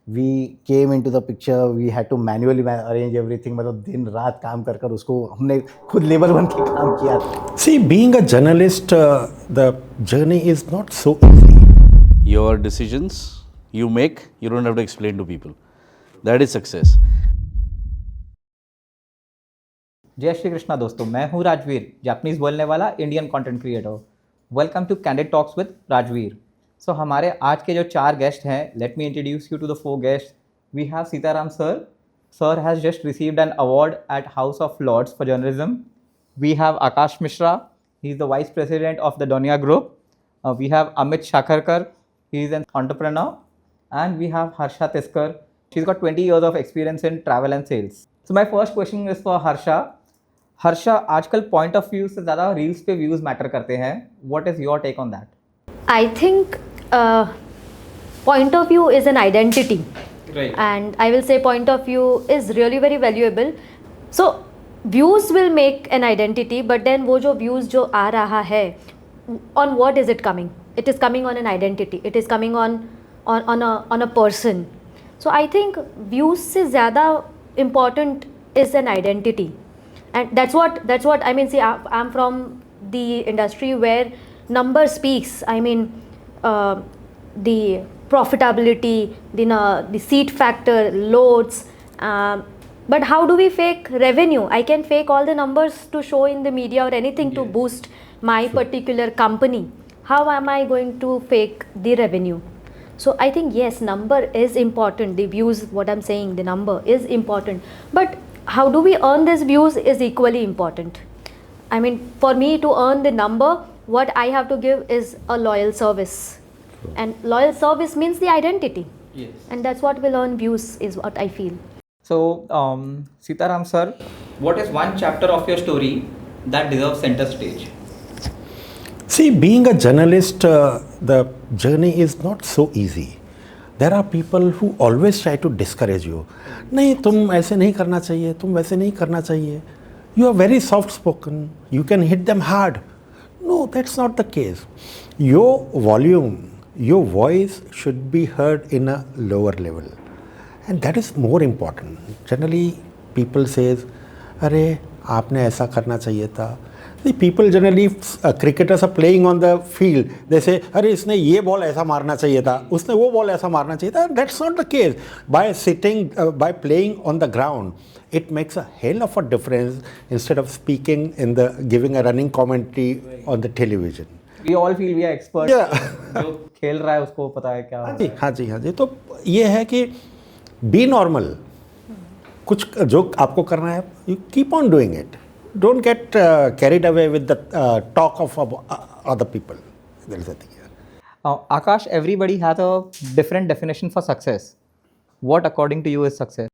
we came into the picture, we had to manually arrange everything. मतलब दिन रात काम कर कर उसको हमने खुद लेबर बन के काम किया. See, being a journalist, the journey is not so easy. Your decisions you make, you don't have to explain to people. That is success. जय श्री कृष्णा दोस्तों, मैं हूँ राजवीर, जापानीज बोलने वाला Indian content creator. Welcome to candid talks with Rajveer. So हमारे आज के जो 4 गेस्ट हैं, let me introduce you to the 4 guest. We have Sitaram sir. Sir has just received an award at House of Lords for journalism. We have Akash Mishra. He is the vice president of the Donear group. We have Amit Sakarkar. He is an entrepreneur. And we have Harsha Tiskar. She's got 20 years of experience in travel and sales. So my first question is for Harsha. Harsha, आजकल point of view से ज़्यादा reels पे views matter करते हैं. What is your take on that? I think point of view is an identity. Right. And I will say point of view is really very valuable. So views will make an identity, but then वो जो views जो आ रहा है, on what is it coming? It is coming on an identity. It is coming on a person. So I think views से ज़्यादा important is an identity, and that's what I mean. See, I'm from the industry where number speaks. I mean, the profitability, the seat factor, loads. But how do we fake revenue? I can fake all the numbers to show in the media or anything to boost my particular company. How am I going to fake the revenue? So I think yes, number is important. The views, what I'm saying, the number is important. But how do we earn these views is equally important. I mean, for me to earn the number, what I have to give is a loyal service. And loyal service means the identity. Yes. And that's what will earn views is what I feel. So, Sitaram sir, what is one chapter of your story that deserves center stage? See, being a journalist, the journey is not so easy. There are people who always try to discourage you. नहीं, तुम ऐसे नहीं करना चाहिए, तुम वैसे नहीं करना चाहिए. You are very soft spoken. You can hit them hard. No, that's not the case. Your volume, your voice should be heard in a lower level. And that is more important. Generally, people says, अरे आपने ऐसा करना चाहिए था. The people generally, cricketers are playing on the field. They say, अरे इसने ये ball ऐसा मारना चाहिए था, उसने वो बॉल ऐसा मारना चाहिए था. That's not the case. By sitting, by playing on the ground, it makes a hell of a difference instead of speaking giving a running commentary on the television. We all feel we are experts. Yeah. जो खेल रहा है उसको पता है क्या. हाँ जी. तो ये है कि be normal. कुछ जो आपको करना है, you keep on doing it. Don't get carried away with the talk of other people. There is a thing here. Aakash, everybody has a different definition for success. What according to you is success?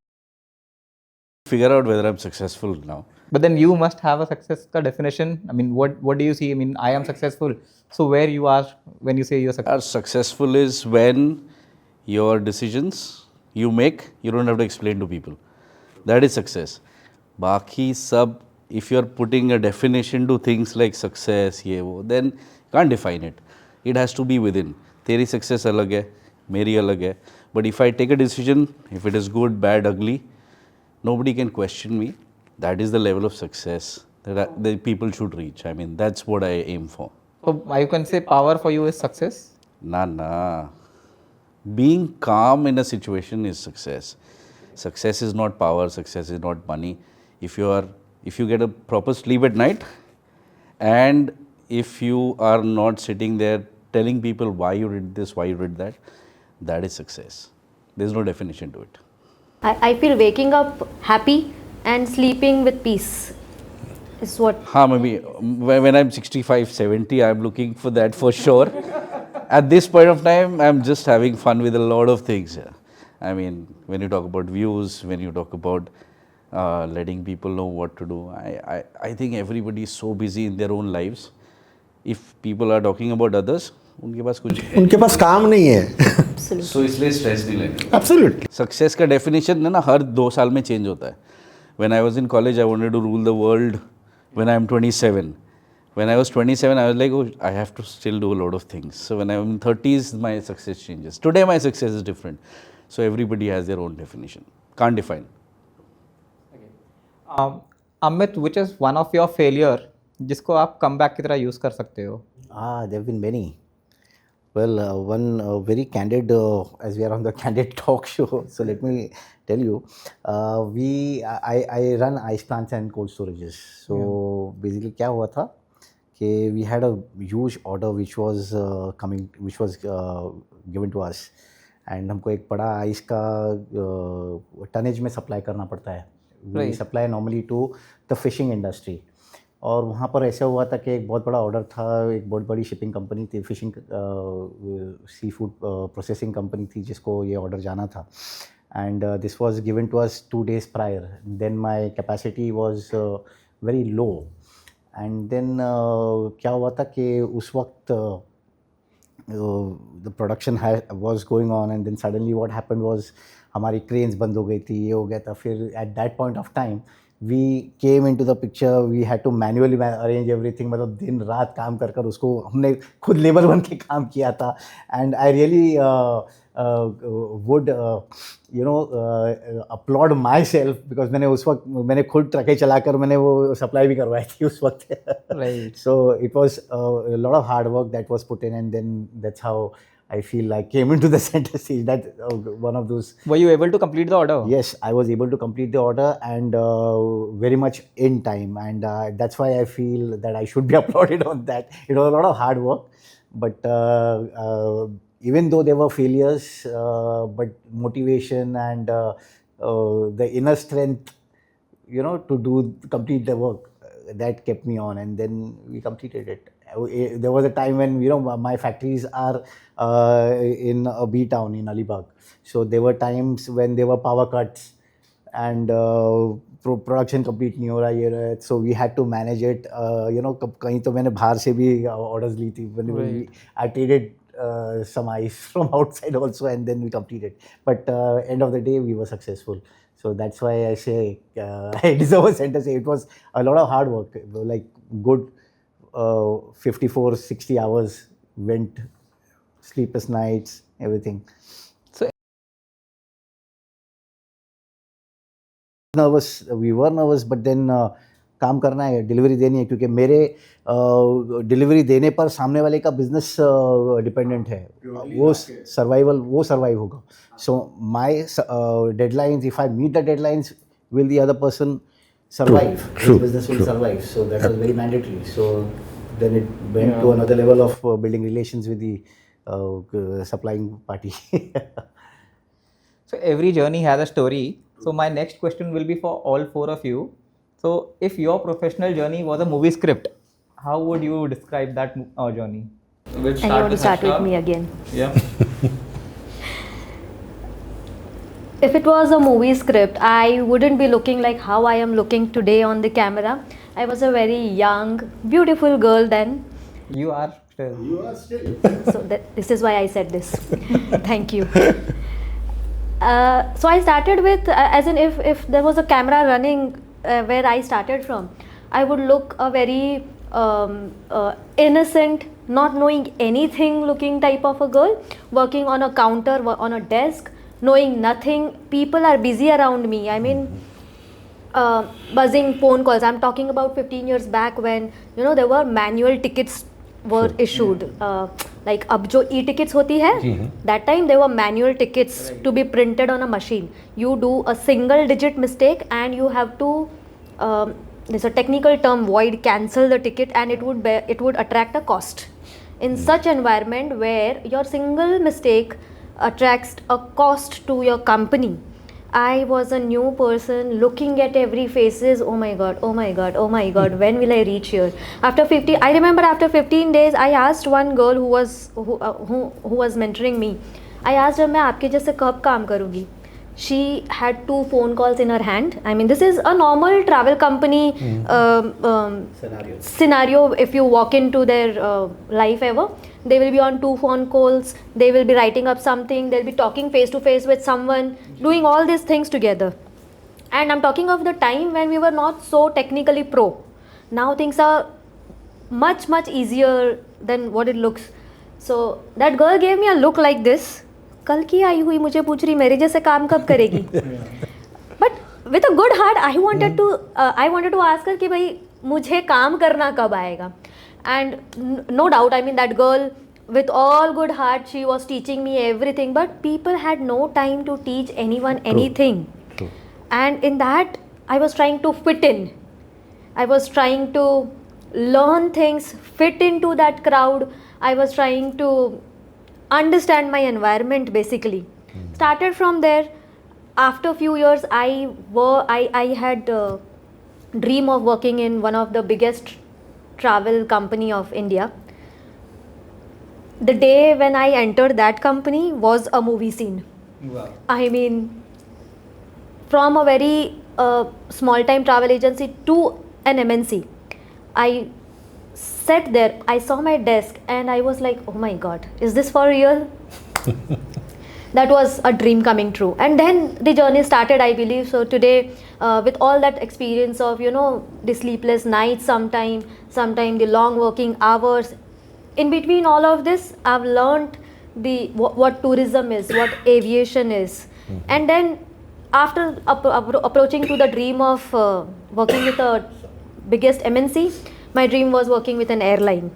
Figure out whether I'm successful now. But then you must have a success definition. I mean, what do you see? I mean, I am successful. So where you are when you say you're successful? Successful is when your decisions you make, you don't have to explain to people. That is success. Baki sab, if you're putting a definition to things like success, ye wo, then you can't define it. It has to be within. Teri success alag hai, meri alag hai. But if I take a decision, if it is good, bad, ugly, nobody can question me. That is the level of success that people should reach. I mean, that's what I aim for. So you can say power for you is success? Nah. Being calm in a situation is success. Success is not power, success is not money. If you get a proper sleep at night, and if you are not sitting there telling people why you did this, why you did that, that is success. There is no definition to it. I feel waking up happy and sleeping with peace is what. Maybe when I'm 65, 70, I'm looking for that for sure. At this point of time, I'm just having fun with a lot of things. I mean, when you talk about views, when you talk about letting people know what to do, I think everybody is so busy in their own lives. If people are talking about others, उनके पास काम नहीं है. So इसलिए stress नहीं लेंगे. Absolutely. Success का definition है ना हर 2 साल में change होता है. When I was in college, I wanted to rule the world when I am 27. When I was 27, I was like, oh, I have to still do a lot of things. So when I'm in 30s, my success changes. Today, my success is different. So everybody has their own definition. Can't define. Amit, which is one of your failure जिसको आप comeback की तरह use कर सकते हो? There have been many. Well, one very candid, as we are on the Candid Talk show, so let me tell you, I run ice plants and cold storages. So basically क्या हुआ था कि we had a huge order which was given to us, and हमको एक बड़ा ice का tonnage में supply करना पड़ता है. We supply normally to the fishing industry. और वहाँ पर ऐसा हुआ था कि एक बहुत बड़ा ऑर्डर था, एक बहुत बड़ी शिपिंग कंपनी थी, fishing seafood processing company थी जिसको ये ऑर्डर जाना था. And this was given to us 2 days prior. Then my capacity was very low. And then क्या हुआ था कि उस वक्त the production was going on, and then suddenly what happened was हमारी क्रेन्स बंद हो गई थी, ये हो गया था. फिर at that point of time we came into the picture, we had to manually arrange everything. मतलब दिन रात काम कर कर उसको हमने खुद लेबर बन के काम किया था. And I really would applaud myself because मैंने उस वक्त मैंने खुद ट्रकें चलाकर मैंने वो सप्लाई भी करवाई थी उस वक्त. Right. So it was a lot of hard work that was put in, and then that's how I feel I came into the center stage. That one of those. Were you able to complete the order? Yes, I was able to complete the order, and very much in time, and that's why I feel that I should be applauded on that. It was a lot of hard work, but even though there were failures, but motivation and the inner strength, to complete the work, that kept me on, and then we completed it. There was a time when my factories are in a B town in Alibag, so there were times when there were power cuts and production complete नहीं हो रहा ये, so we had to manage it. कहीं तो मैंने बाहर से भी orders ली थी. I traded some ice from outside also, and then we completed. But end of the day we were successful. So that's why I say I deserve a center stage. It was a lot of hard work, like good 54-60 hours went, sleepless nights, everything. So nervous, we were nervous, but then काम करना है, delivery देनी है, क्योंकि मेरे delivery देने पर सामने वाले का बिजनेस डिपेंडेंट है. वो सर्वाइव होगा. So my deadlines, if I meet the deadlines, will the other person survive. True. Business will survive. So that was very mandatory. So then it went to another level of building relations with the supplying party. So every journey has a story. So my next question will be for all 4 of you. So if your professional journey was a movie script, how would you describe that journey? We'll And you want to start with me again. Yeah. If it was a movie script, I wouldn't be looking like how I am looking today on the camera. I was a very young, beautiful girl then. You are still. So this is why I said this. Thank you. So I started with, as in if there was a camera running where I started from, I would look a very innocent, not knowing anything looking type of a girl, working on a counter, on a desk, knowing nothing. People are busy around me. I mean, buzzing phone calls. I'm talking about 15 years back when there were manual tickets were issued. Like अब जो e-tickets होती है, that time there were manual tickets to be printed on a machine. You do a single digit mistake and you have to there's a technical term, void cancel the ticket, and it would attract a cost. In such environment where your single mistake attracts a cost to your company, I was a new person looking at every faces. Oh my god, oh my god, oh my god, when will I reach here? I remember after 15 days I asked one girl who was mentoring me. I asked her, मैं आपके जैसे कब काम करूँगी? She had 2 phone calls in her hand. I mean, this is a normal travel company scenario. If you walk into their life ever, they will be on 2 phone calls, they will be writing up something, they'll be talking face to face with someone, doing all these things together. And I'm talking of the time when we were not so technically pro. Now things are much easier than what it looks. So that girl gave me a look like this, कल की आई हुई मुझे पूछ रही मेरे जैसे काम कब करेगी. But with a good heart I wanted to ask her कि भाई मुझे काम करना कब आएगा. And no doubt, I mean that girl with all good heart she was teaching me everything, but people had no time to teach anyone anything. True. And in that I was trying to fit in, I was trying to learn things, fit into that crowd. I was trying to understand my environment basically. Started from there. After few years I had a dream of working in one of the biggest travel company of India. The day when I entered that company was a movie scene. Wow. I mean, from a very small time travel agency to an MNC, I sat there, I saw my desk and I was like, oh my god, is this for real? That was a dream coming true. And then the journey started, I believe. So today, with all that experience of, you know, the sleepless nights, sometime the long working hours, in between all of this I've learned what tourism is, what aviation is. And then after approaching to the dream of working with a biggest MNC, my dream was working with an airline.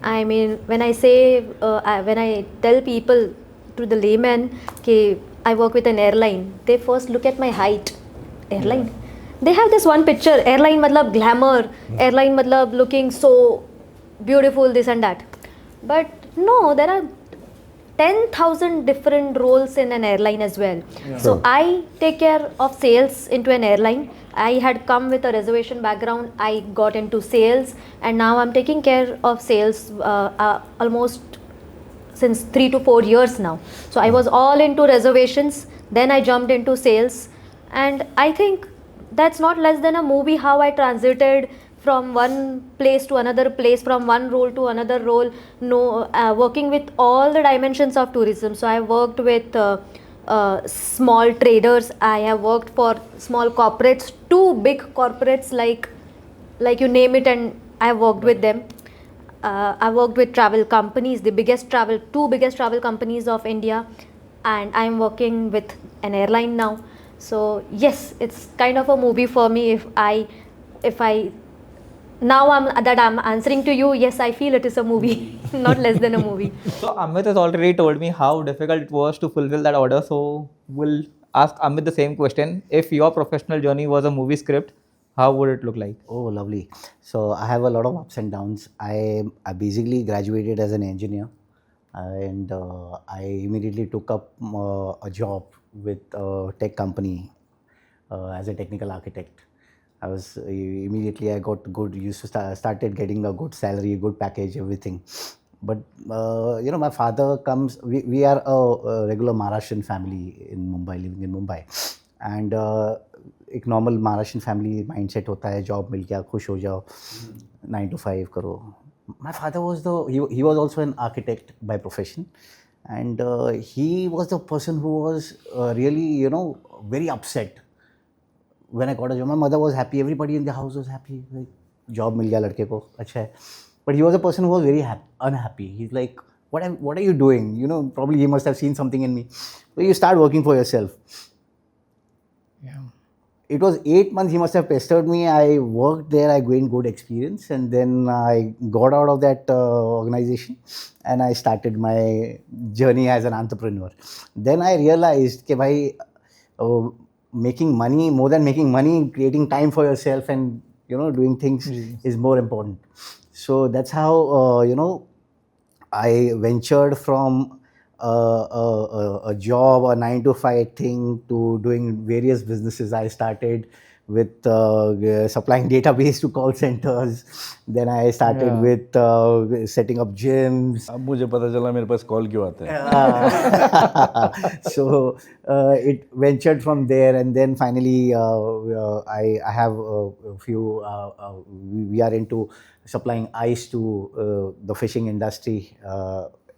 I mean, when I tell people, to the layman, कि I work with an airline, they first look at my height. Airline, they have this one picture, airline matlab glamour, airline matlab looking so beautiful, this and that. But no, there are 10,000 different roles in an airline as well. So I take care of sales into an airline. I had come with a reservation background, I got into sales, and now I'm taking care of sales almost since 3 to 4 years now. So I was all into reservations, then I jumped into sales, and I think that's not less than a movie how I transited from one place to another place, from one role to another role, working with all the dimensions of tourism. So I worked with small traders, I have worked for small corporates, two big corporates like you name it, and I have worked with them. I worked with travel companies, the two biggest travel companies of India, and I am working with an airline now. So yes, it's kind of a movie for me. If I now I'm answering to you, yes, I feel it is a movie, not less than a movie. So Amit has already told me how difficult it was to fulfill that order. So we'll ask Amit the same question. If your professional journey was a movie script, how would it look like? Oh, lovely. So I have a lot of ups and downs. I basically graduated as an engineer, and I immediately took up a job with a tech company as a technical architect. I got good, used to started getting a good salary, good package, everything. But you know, my father comes, we are a regular Maharashtrian family in Mumbai, living in Mumbai. And एक normal Maharashtrian family mindset होता है, job मिल गया खुश हो जाओ, 9 to 5 करो. My father was he was also an architect by profession, and he was the person who was really, you know, very upset when I got a job. My mother was happy, everybody in the house was happy, like job मिल गया लड़के को, अच्छा है. But he was a person who was very unhappy. He's like, what are you doing? You know, probably he must have seen something in me. So you start working for yourself. Yeah. It was 8 months he must have pestered me. I worked there, I gained good experience, and then I got out of that organization and I started my journey as an entrepreneur. Then I realized that making money, more than making money, creating time for yourself and, you know, doing things is more important. So that's how you know, I ventured from a job, a 9 to 5 thing, to doing various businesses. I started with supplying database to call centers. Then I started with setting up gyms. अब मुझे पता चला मेरे पास call क्यों आता है. So it ventured from there, and then finally I have a few. We are into supplying ice to the fishing industry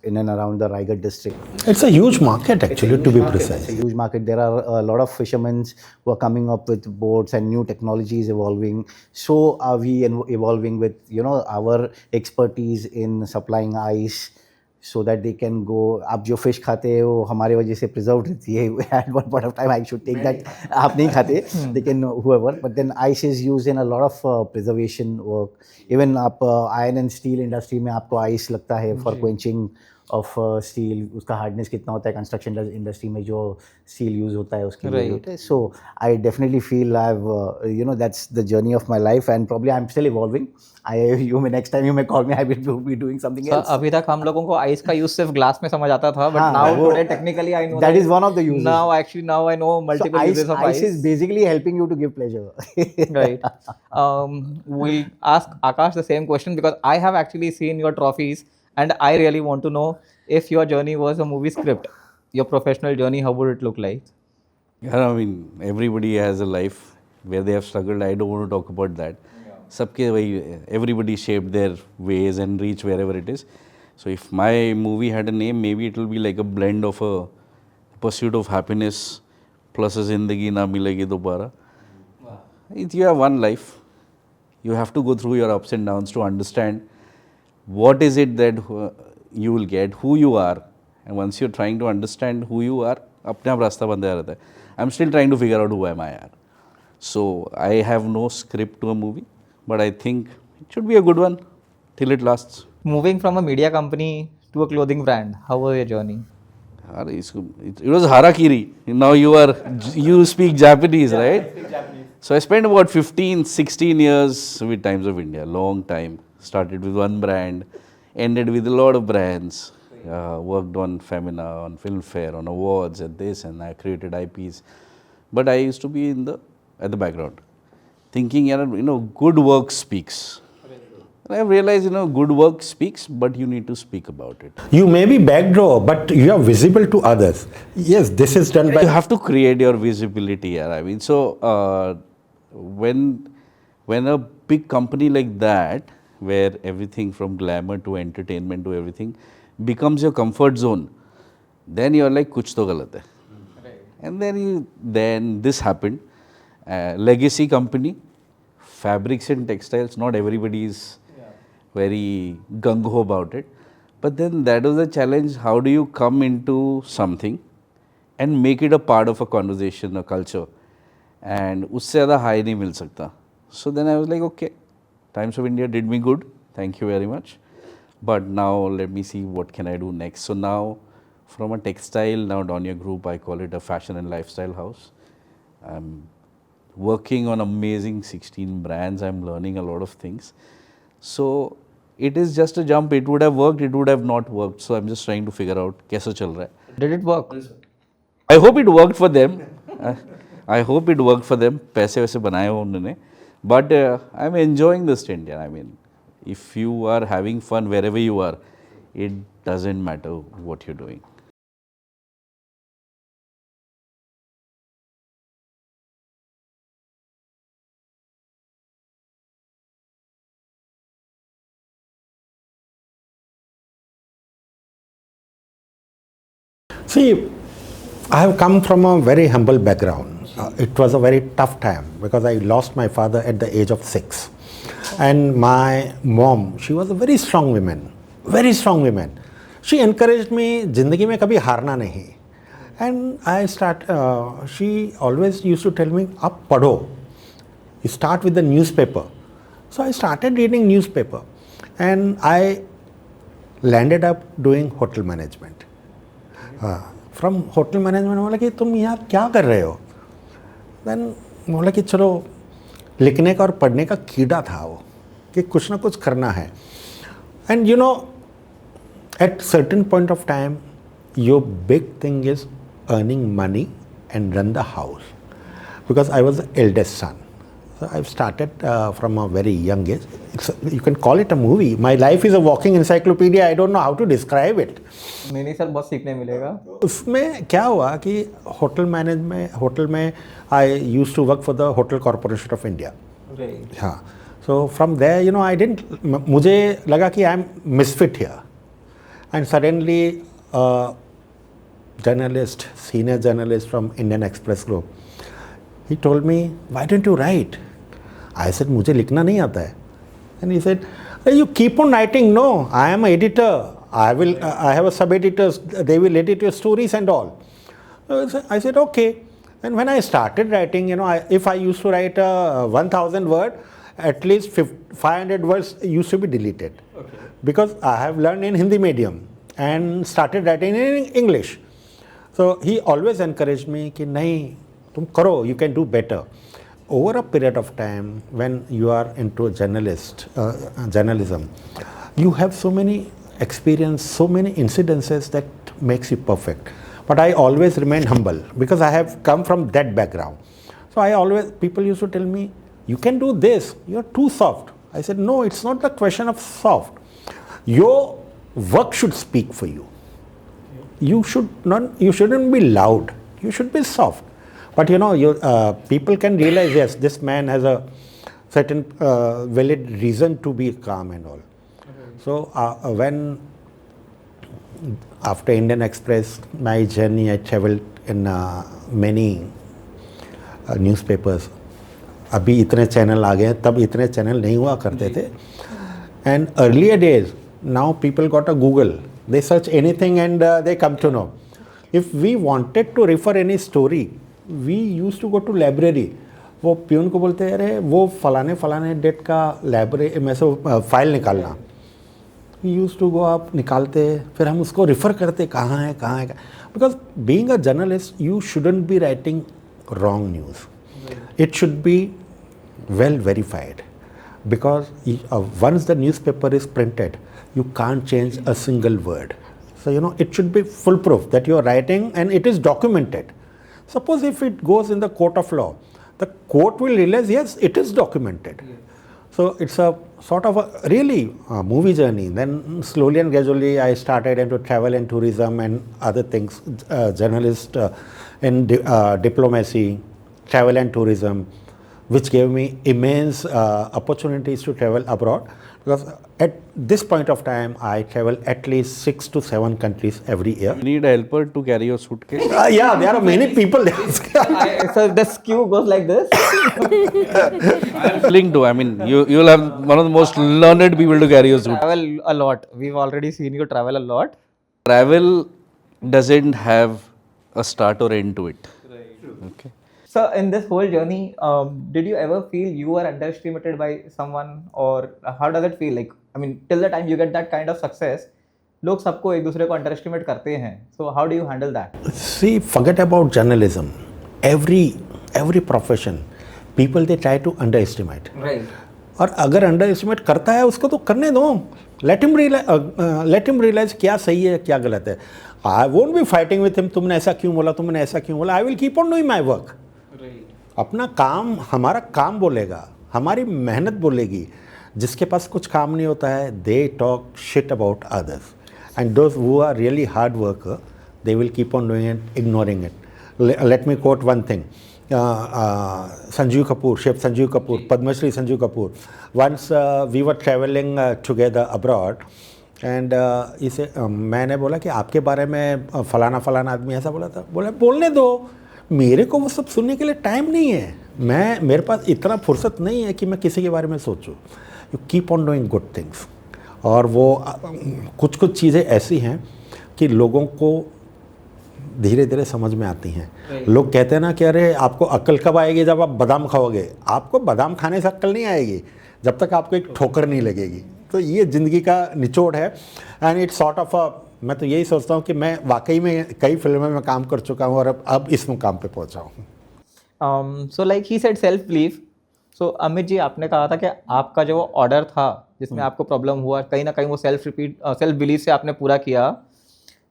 in and around the Raigad district. It's a huge market actually, to be precise. It's a huge market. There are a lot of fishermen who are coming up with boats and new technologies evolving. So are we evolving with, you know, our expertise in supplying ice so that they can go. आप जो fish खाते हो वो हमारे वजह से preserved रहती है. At one point of time I should take that. आप नहीं खाते, they can whoever. But then ice is used in a lot of preservation work. Even आप iron and steel industry में आपको ice लगता है for quenching of steel. उसका hardness कितना होता है construction industry में जो steel use होता है उसके लिए होता है. So I definitely feel I've that's the journey of my life, and probably I'm still evolving. Next time you may call me, I will be doing something else. अभी तक हम लोगों को आइस का यूज सिर्फ ग्लास में समझ आता था, but now today technically I know that is one of the uses. Now I know multiple uses of ice. Ice is basically helping you to give pleasure. Right. We'll ask Aakash the same question because I have actually seen your trophies and I really want to know if your journey was a movie script, your professional journey, how would it look like? Yeah, I mean, everybody has a life where they have struggled. I don't want to talk about that. सबके वही, everybody shaped their ways and reach wherever it is. So if my movie had a name, maybe it will be like a blend of a pursuit of happiness plus a zindagi na milegi dobara. You have one life. You have to go through your ups and downs to understand what is it that you will get, who you are. And once you're trying to understand who you are, अपने आप रास्ता बंद रहता है. I'm still trying to figure out who am I are. So I have no script to a movie, but I think it should be a good one till it lasts. Moving from a media company to a clothing brand, how was your journey? It was harakiri. Now you speak Japanese, right? I speak Japanese. So I spent about 16 years with Times of India, long time. Started with one brand, ended with a lot of brands. Worked on Femina, on Filmfare, on awards, and this, and I created IPs. But I used to be at the background, thinking, good work speaks. And I realized, good work speaks, but you need to speak about it. You may be backdoor, but you are visible to others. Yes, this is done by... You have to create your visibility. Yeah. I mean, so when a big company like that, where everything from glamour to entertainment to everything becomes your comfort zone, then you're like, kuch to galat hai. Right. And then this happened. Legacy company, fabrics and textiles, not everybody is very gung-ho about it. But then that was the challenge. How do you come into something and make it a part of a conversation, a culture? And usse zyada high nahi mil sakta. So then I was like, okay, Times of India did me good. Thank you very much. But now let me see what can I do next. So now from a textile, now Donear Group, I call it a fashion and lifestyle house. I'm working on amazing 16 brands. I'm learning a lot of things. So it is just a jump. It would have worked, it would have not worked. So I'm just trying to figure out kaisa chal raha hai. Did it work? I hope it worked for them. I hope it worked for them. पैसे वैसे बनाए हो उन्होंने. But I'm enjoying the stint. I mean, if you are having fun wherever you are, it doesn't matter what you're doing. See, I have come from a very humble background. It was a very tough time because I lost my father at the age of 6. And my mom, she was a very strong woman. She encouraged me, zindagi mein kabhi harna nahi. And she always used to tell me, up padho. You start with the newspaper. So I started reading newspaper. And I landed up doing hotel management. From hotel management, बोला कि तुम यहाँ क्या कर रहे हो? Then बोला कि चलो लिखने का और पढ़ने का कीड़ा था वो कि कुछ ना कुछ करना है. And at certain point of time, your big thing is earning money and run the house. Because I was the eldest son. So I've started from a very young age. You can call it a movie. My life is a walking encyclopedia. I don't know how to describe it. नहीं sir, बहुत सीखने मिलेगा. उसमें क्या हुआ कि hotel में I used to work for the Hotel Corporation of India. Right. हाँ. So from there, मुझे लगा कि I'm misfit here. And suddenly, senior journalist from Indian Express Group, he told me, why don't you write? I said, मुझे लिखना नहीं आता है. And he said, you keep on writing. No, I am an editor. I have a sub-editors, they will edit your stories and all. So I said, okay. And when I started writing, if I used to write a 1000 word, at least 500 words used to be deleted. Okay. Because I have learned in Hindi medium and started writing in English. So he always encouraged me कि नहीं तुम करो, you can do better. Over a period of time, when you are into journalism, you have so many experience, so many incidences that makes you perfect. But I always remain humble because I have come from that background. So people used to tell me, you can do this, you're too soft. I said, no, it's not the question of soft. Your work should speak for you. You shouldn't be loud. You should be soft. But people can realize, yes, this man has a certain valid reason to be calm and all. Okay. So when after Indian Express, my journey, I traveled in many newspapers. अभी इतने channel आ गए, तब इतने channel नहीं हुआ करते थे. And earlier days, now people got a Google. They search anything and they come to know. If we wanted to refer any story, we used to go to library. वो peon को बोलते हैं अरे वो फलाने डेट का library में से फाइल निकालना. We used to go up, निकालते, फिर हम उसको रिफ़र करते कहाँ है. Because being a journalist, you shouldn't be writing wrong news. It should be well verified. Because once the newspaper is printed, you can't change a single word. So, it should be foolproof that you are writing and it is documented. Suppose if it goes in the court of law, the court will realize, yes, it is documented. Yeah. So it's a sort of a really movie journey. Then slowly and gradually I started into travel and tourism and other things, journalist in diplomacy, travel and tourism, which gave me immense opportunities to travel abroad. Because at this point of time, I travel at least 6 to 7 countries every year. You need a helper to carry your suitcase? Yeah, there are many people there. So the queue goes like this? I'm feeling to. I mean, you'll have one of the most learned people to carry your suitcase. Travel a lot. We've already seen you travel a lot. Travel doesn't have a start or end to it. Right. Okay. So in this whole journey, did you ever feel you were underestimated by someone, or how does it feel? Like, I mean, till the time you get that kind of success, लोग सबको एक दूसरे को underestimate करते हैं. So how do you handle that? See, forget about journalism. Every profession, people they try to underestimate. Right. और अगर underestimate करता है उसको तो करने दो. Let him realize क्या सही है क्या गलत है. I won't be fighting with him. तुमने ऐसा क्यों बोला. I will keep on doing my work. अपना काम हमारा काम बोलेगा, हमारी मेहनत बोलेगी. जिसके पास कुछ काम नहीं होता है, they talk shit about others. And those who are really hard worker, they will keep on doing it, ignoring it. Let me quote one thing. Sanjeev Kapoor, Chef Sanjeev Kapoor, Padma Shri Sanjeev Kapoor. Once we were traveling together abroad, and मैंने बोला कि आपके बारे में फलाना आदमी ऐसा बोला था. बोला बोलने दो, मेरे को वो सब सुनने के लिए टाइम नहीं है. मेरे पास इतना फुर्सत नहीं है कि मैं किसी के बारे में सोचूं. You keep on doing good things. और वो कुछ चीज़ें ऐसी हैं कि लोगों को धीरे धीरे समझ में आती हैं. लोग कहते हैं ना कि अरे आपको अक्ल कब आएगी जब आप बादाम खाओगे. आपको बादाम खाने से अक्ल नहीं आएगी जब तक आपको एक ठोकर नहीं लगेगी. तो ये ज़िंदगी का निचोड़ है. एंड इट्स सॉर्ट ऑफ मैं तो यही सोचता हूँ कि मैं वाकई में कई फिल्मों में काम कर चुका हूँ और अब इस मुकाम पे पहुँचा हूँ. So like he said self belief. So Amit ji, आपने कहा था कि आपका जो ऑर्डर था जिसमें आपको प्रॉब्लम हुआ, कहीं ना कहीं वो सेल्फ बिलीफ से आपने पूरा किया.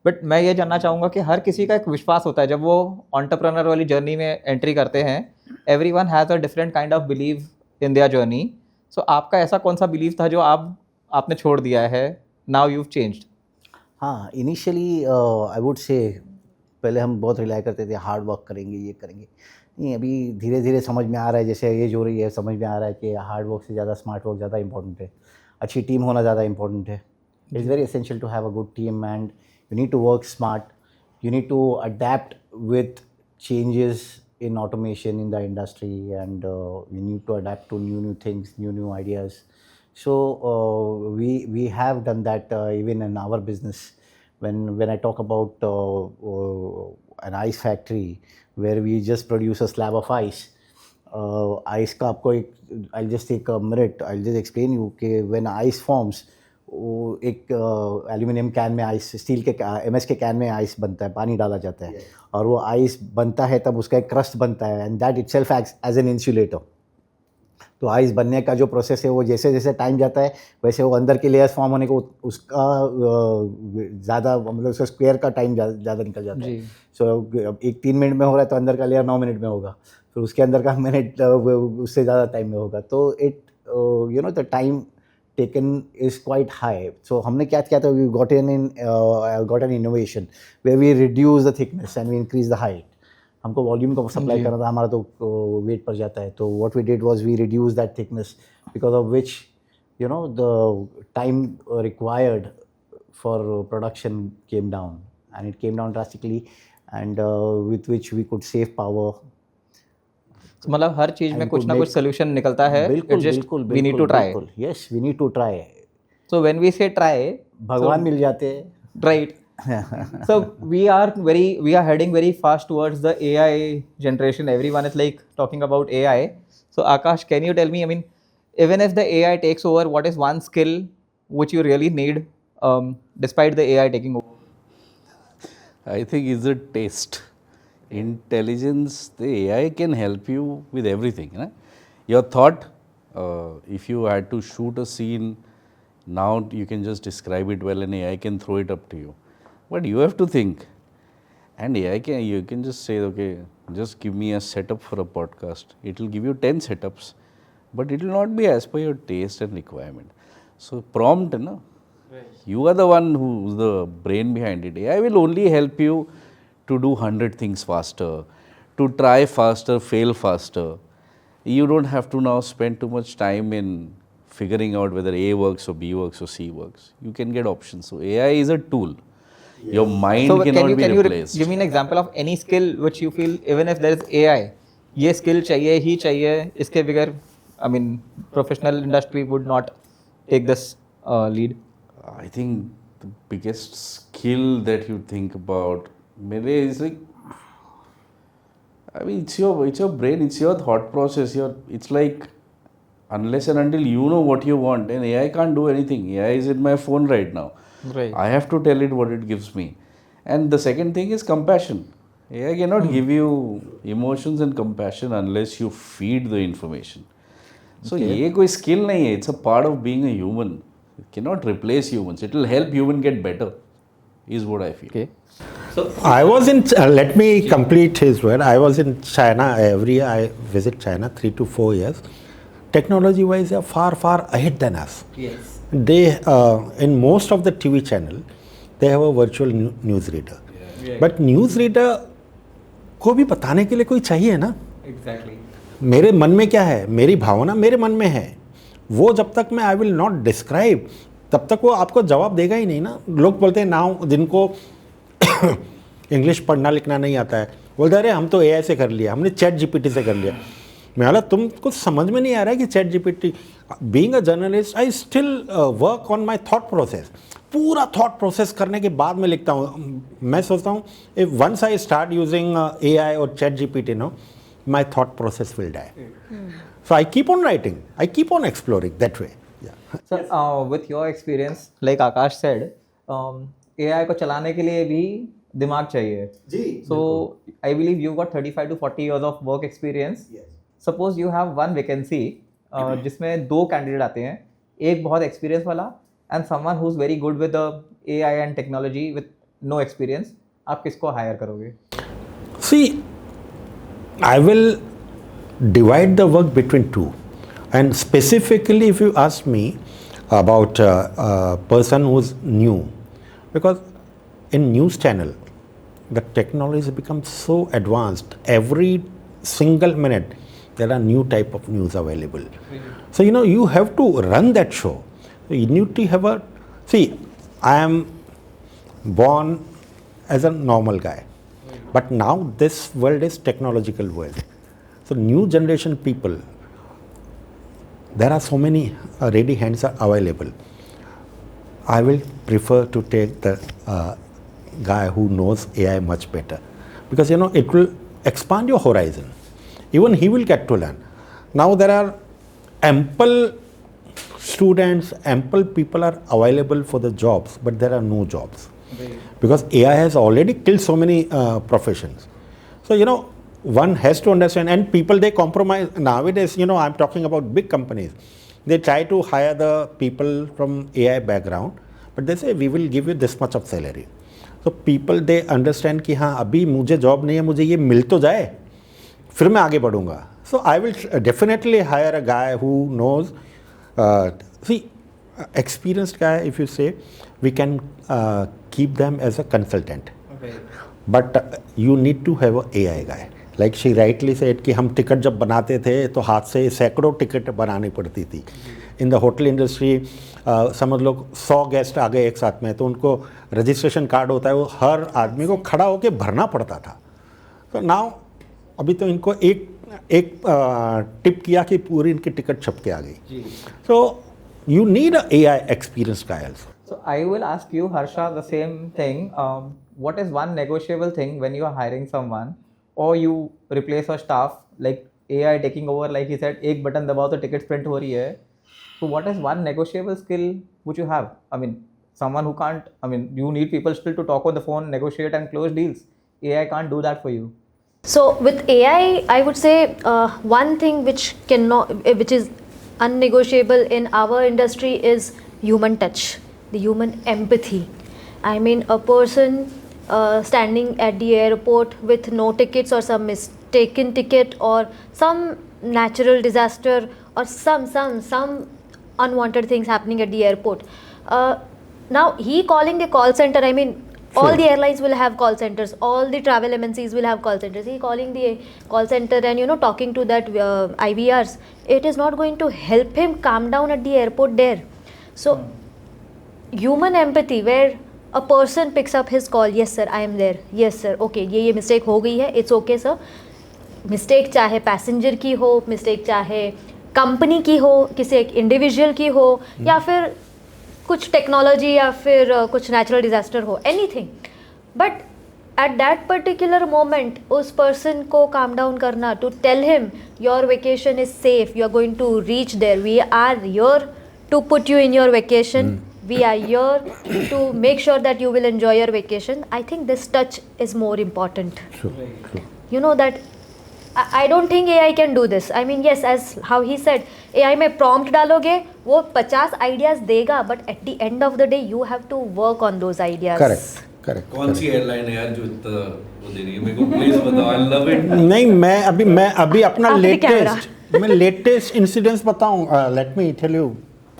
बट मैं ये जानना चाहूँगा कि हर किसी का एक विश्वास होता है जब वो एंटरप्रेन्योर वाली जर्नी में एंट्री करते हैं. Everyone has a different kind of believe in their journey. So आपका ऐसा कौन सा बिलीव था जो आपने छोड़ दिया है? Now you changed. हाँ, इनिशियली आई वुड से पहले हम बहुत रिलाई करते थे हार्ड वर्क करेंगे, ये करेंगे. नहीं, अभी धीरे धीरे समझ में आ रहा है, जैसे एज हो रही है समझ में आ रहा है कि हार्ड वर्क से ज़्यादा स्मार्ट वर्क ज़्यादा इंपॉर्टेंट है. अच्छी टीम होना ज़्यादा इंपॉर्टेंट है. It's very essential to have a good team and you need to work smart. You need to adapt with changes in automation in the industry, and you need to adapt to new things, new ideas. So we have done that even in our business. When I talk about an ice factory where we just produce a slab of ice. Ice का आपको एक I'll just take a minute, I'll just explain you कि when ice forms, वो एक aluminium can में ice, steel के MS के can में आइस बनता है, पानी डाला जाता है, और वो आइस बनता है तब उसका एक क्रस्ट बनता है, and that itself acts as an insulator. तो आइस बनने का जो प्रोसेस है वो जैसे जैसे टाइम जाता है वैसे वो अंदर के लेयर्स फॉर्म होने को उसका ज़्यादा, मतलब उसका स्क्वायर का टाइम ज़्यादा निकल जाता है. सो एक 3 मिनट में हो रहा है तो अंदर का लेयर 9 मिनट में होगा, फिर उसके अंदर का मिनट उससे ज़्यादा टाइम में होगा. तो it the time taken is quite high. So हमने क्या किया था, we got an innovation where we reduce the thickness and we increase the height. हमको वॉल्यूम को सप्लाई करना था, हमारा तो वेट पर जाता है. तो what we did was we reduce that thickness, because of which the time required for production came down, and it came down drastically, and with which we could save power. मतलब हर चीज में कुछ ना कुछ सोल्यूशन निकलता है. बिल्कुल बिल्कुल, we need to try. Yes, we need to try. So when we say try, भगवान मिल जाते हैं. Right. So we are heading very fast towards the AI generation. Everyone is like talking about AI. So Aakash, can you tell me, I mean, even if the AI takes over, what is one skill which you really need despite the AI taking over? I think it's a taste. Intelligence, the AI can help you with everything. You know? Your thought, if you had to shoot a scene, now you can just describe it well and AI can throw it up to you. But you have to think, and you can just say, okay, just give me a setup for a podcast. It will give you 10 setups, but it will not be as per your taste and requirement. So prompt, no? You are the one who's the brain behind it. AI will only help you to do 100 things faster, to try faster, fail faster. You don't have to now spend too much time in figuring out whether A works or B works or C works. You can get options. So AI is a tool. Your mind cannot be replaced. Give me an example of any skill which you feel, even if there is AI, ये skill चाहिए ही चाहिए, इसके बगैर, I mean, professional industry would not take this lead. I think the biggest skill that you think about, maybe is like, I mean, it's your brain, it's your thought process. It's like, unless and until you know what you want, and AI can't do anything. AI is in my phone right now. Right. I have to tell it what it gives me. And the second thing is compassion. AI cannot give you emotions and compassion unless you feed the information. So ये कोई skill नहीं है. It's a part of being a human. It cannot replace humans. It will help human get better, is what I feel. Okay. So I was in, let me complete his word. I was in China every year. I visit China 3 to 4 years. Technology wise, they are far, far ahead than us. Yes. They in most of the TV channel they have a virtual news reader. But news reader को भी बताने के लिए कोई चाहिए ना. Exactly. मेरे मन में क्या है, मेरी भावना मेरे मन में है, वो जब तक मैं आई विल नॉट डिस्क्राइब तब तक वो आपको जवाब देगा ही नहीं ना. लोग बोलते हैं नाउ जिनको इंग्लिश पढ़ना लिखना नहीं आता है बोलते अरे हम तो AI से कर लिया, हमने चैट जीपीटी से कर लिया. मैं बोला तुम कुछ समझ में नहीं आ रहा है कि chat GPT. Being a journalist I still work on my thought process. पूरा थॉट प्रोसेस करने के बाद मैं लिखता हूँ. मैं सोचता हूँ if once I start using AI और chat GPT no my thought process will die. So I keep on writing, I keep on exploring that way. So with your experience, like Aakash said, AI को चलाने के लिए भी दिमाग चाहिए. जी. So I believe you've got 35 to 40 years of work experience. Yes. Suppose you have one vacancy जिसमें 2 candidate आते हैं, एक बहुत एक्सपीरियंस वाला and someone who is very good with AI and technology with no experience. आप किसको higher करोगे? See, I will divide the work between two. And specifically, if you ask me about a person who's new, because in news channel, the technology has become so advanced. Every single minute, there are new type of news available. So, you have to run that show. You need to have a, see, I am born as a normal guy, but now this world is technological world. So new generation people, there are so many ready hands are available. I will prefer to take the guy who knows AI much better, because you know it will expand your horizon. Even he will get to learn. Now there are ample students, ample people are available for the jobs, but there are no jobs. Right. Because AI has already killed so many professions. So, you know, one has to understand, and people, they compromise. Nowadays, you know, I'm talking about big companies. They try to hire the people from AI background, but they say, we will give you this much of salary. So people, they understand कि हाँ अभी मुझे job नहीं है, मुझे ये मिल तो जाए, फिर मैं आगे बढ़ूंगा. So I will definitely hire a guy who knows. See, experienced guy, if you say, we can keep them as a consultant. Okay. But you need to have a AI guy. Like she rightly said कि हम ticket जब बनाते थे तो हाथ से सैकड़ों ticket बनानी पड़ती थी. इन द होटल इंडस्ट्री समझ लो 100 गेस्ट आ गए एक साथ में, तो उनको रजिस्ट्रेशन कार्ड होता है, वो हर आदमी को खड़ा होकर भरना पड़ता था. तो नाउ अभी तो इनको एक टिप किया कि पूरी इनकी टिकट छप के आ गई. So you need a AI experienced guy also. So I will ask you, Harsha, the same thing. What is one negotiable thing when you are hiring someone or you replace a staff, like AI taking over, like he said, एक button दबाओ तो tickets print हो रही है. So what is one negotiable skill which you have? I mean, someone who can't, I mean, you need people still to talk on the phone, negotiate and close deals. AI can't do that for you. So with AI, I would say one thing which is unnegotiable in our industry is human touch, the human empathy. I mean, a person standing at the airport with no tickets or some mistaken ticket or some natural disaster or some unwanted things happening at the airport. Now he calling the call center. I mean, all the airlines will have call centers, all the travel MNCs will have call centers. He calling the call center and, you know, talking to that IVRs. It is not going to help him calm down at the airport there. So human empathy, where a person picks up his call, yes sir, I am there, yes sir, okay, ये mistake हो गई है, it's okay sir. Mistake चाहे passenger की हो, mistake चाहे company की हो, किसी एक इंडिविजुअल की हो, या फिर कुछ टेक्नोलॉजी या फिर कुछ नेचुरल डिजास्टर हो, anything. But at that particular moment उस पर्सन को काम डाउन करना, to tell him your vacation is safe, you are going to reach there, we are here to put you in your vacation, we are here to make sure that you will enjoy your vacation. I think this touch is more important. True. You know that I don't think AI can do this. I mean, yes, as how he said, AI में prompt डालोगे वो 50 ideas देगा, but at the end of the day you have to work on those ideas. Correct. कौन सी airline है यार जो इतना वो दे रही है, मेरे को प्लीज बताओ. I love it. नहीं, मैं अभी अपना लेटेस्ट इंसिडेंट्स बताऊं. Let me tell you,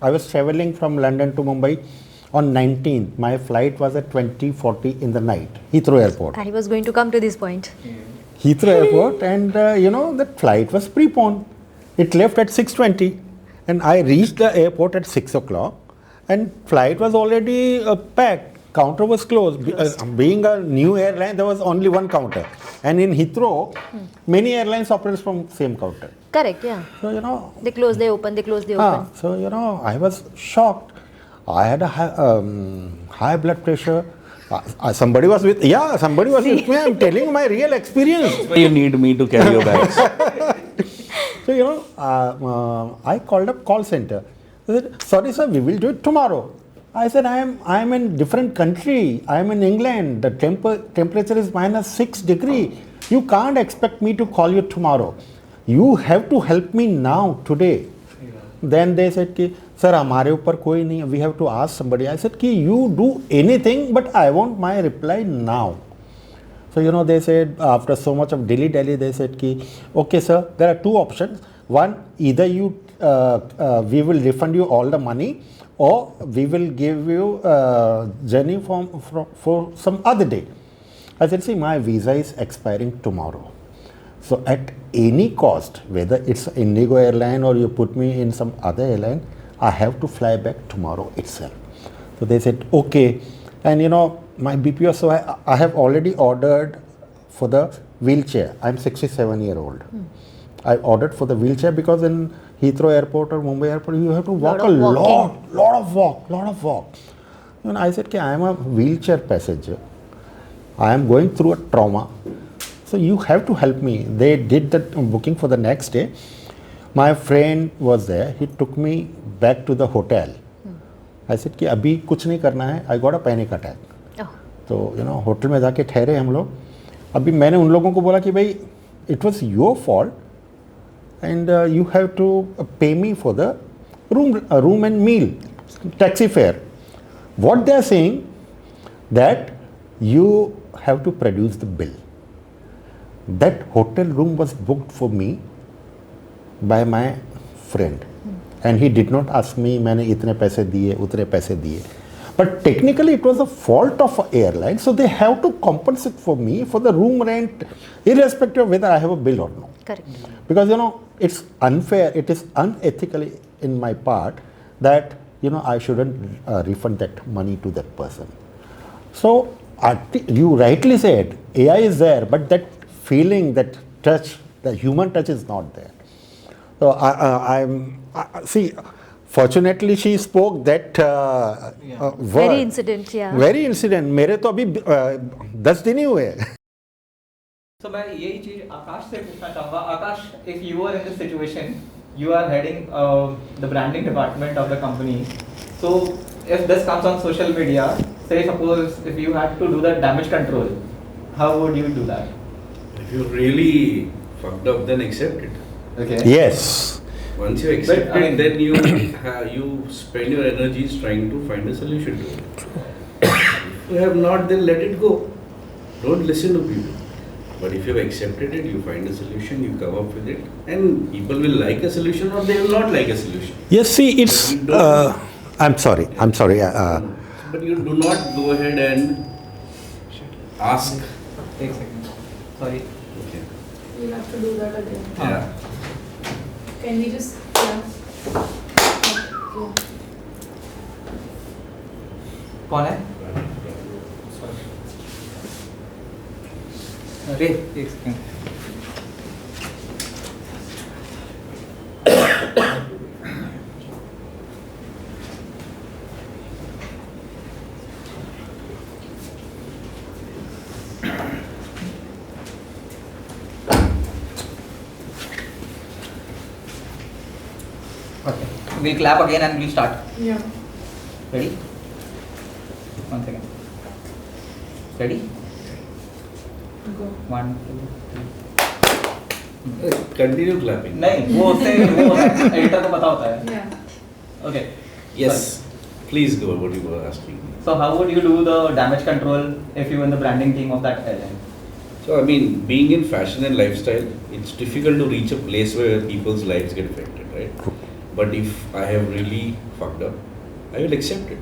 I was traveling from London to Mumbai on 19th. My flight was at 20:40 in the night, Heathrow Airport. I was going to come to this point. Heathrow Airport, and you know, that flight was preponed. It left at 6:20 and I reached the airport at 6 o'clock and flight was already packed. Counter was closed. Being a new airline, there was only one counter, and in Heathrow many airlines operate from same counter. Correct, yeah. So you know, They close, they open, they close, they open. So you know, I was shocked. I had a high blood pressure. Somebody was with me. I'm telling you my real experience. You need me to carry your bags. So you know, I called up call center. They said, sorry sir, we will do it tomorrow. I said, I am in different country. I am in England. The temperature is -6 degrees. You can't expect me to call you tomorrow. You have to help me now, today. Then they said कि sir हमारे ऊपर कोई नहीं है. We have to ask somebody. I said कि you do anything, but I want my reply now. So you know, they said after so much of dilly, they said कि okay sir, there are two options. One, either you we will refund you all the money, or we will give you journey for some other day. I said, see, my visa is expiring tomorrow. So at any cost, whether it's Indigo airline or you put me in some other airline, I have to fly back tomorrow itself. So they said, okay. And you know, my BP was so high, I have already ordered for the wheelchair. I'm 67-year-old. I ordered for the wheelchair because in Heathrow Airport or Mumbai Airport, you have to walk Lot a of walking. lot of walk. And I said, I am a wheelchair passenger. I am going through a trauma. So you have to help me. They did the booking for the next day. My friend was there. He took me back to the hotel. I said कि अभी कुछ नहीं करना है. I got a panic attack. Oh. तो hotel में जाके ठहरे हम लोग. अभी मैंने उन लोगों को बोला कि भाई it was your fault and you have to pay me for the room and meal, taxi fare. What they are saying that you have to produce the bill. That hotel room was booked for me by my friend and he did not ask me मैंने इतने पैसे दिए उतने पैसे दिए. But technically it was a fault of an airline, so they have to compensate for me for the room rent irrespective of whether I have a bill or not. Correct. Because it's unfair, it is unethical in my part that I shouldn't refund that money to that person. So you rightly said AI is there, but that feeling, that touch, the human touch is not there. So see, fortunately she spoke that word. Very incident, yeah. Very incident. मेरे तो अभी 10 दिन ही हुए. So मैं यही चीज आकाश से पूछना चाहूँगा. आकाश, if you were in this situation, you are heading the branding department of the company. So if this comes on social media, say suppose if you had to do that damage control, how would you do that? If you really fucked up, then accept it. Okay. Yes. Once you accept But, I it, mean- then you spend your energies trying to find a solution to it. If you have not, then let it go. Don't listen to people. But if you have accepted it, you find a solution, you come up with it, and people will like a solution or they will not like a solution. Yes, see, it's. You don't- I'm sorry. But you do not go ahead and ask. Take a second. Sorry. Okay. We'll have to do that again. Yeah. Can we just, yeah. कौन है? अरे एक second. Okay. We'll clap again and we'll start. Yeah. Ready? One second. Ready? Go. 1, 2, 3. Continue clapping. नहीं वो editor को पता होता है. Yeah. Okay. Yes. Sorry. Please go. What you were asking. So how would you do the damage control if you were in the branding team of that airline? So I mean, being in fashion and lifestyle, it's difficult to reach a place where people's lives get affected, right? But if I have really fucked up, I will accept it,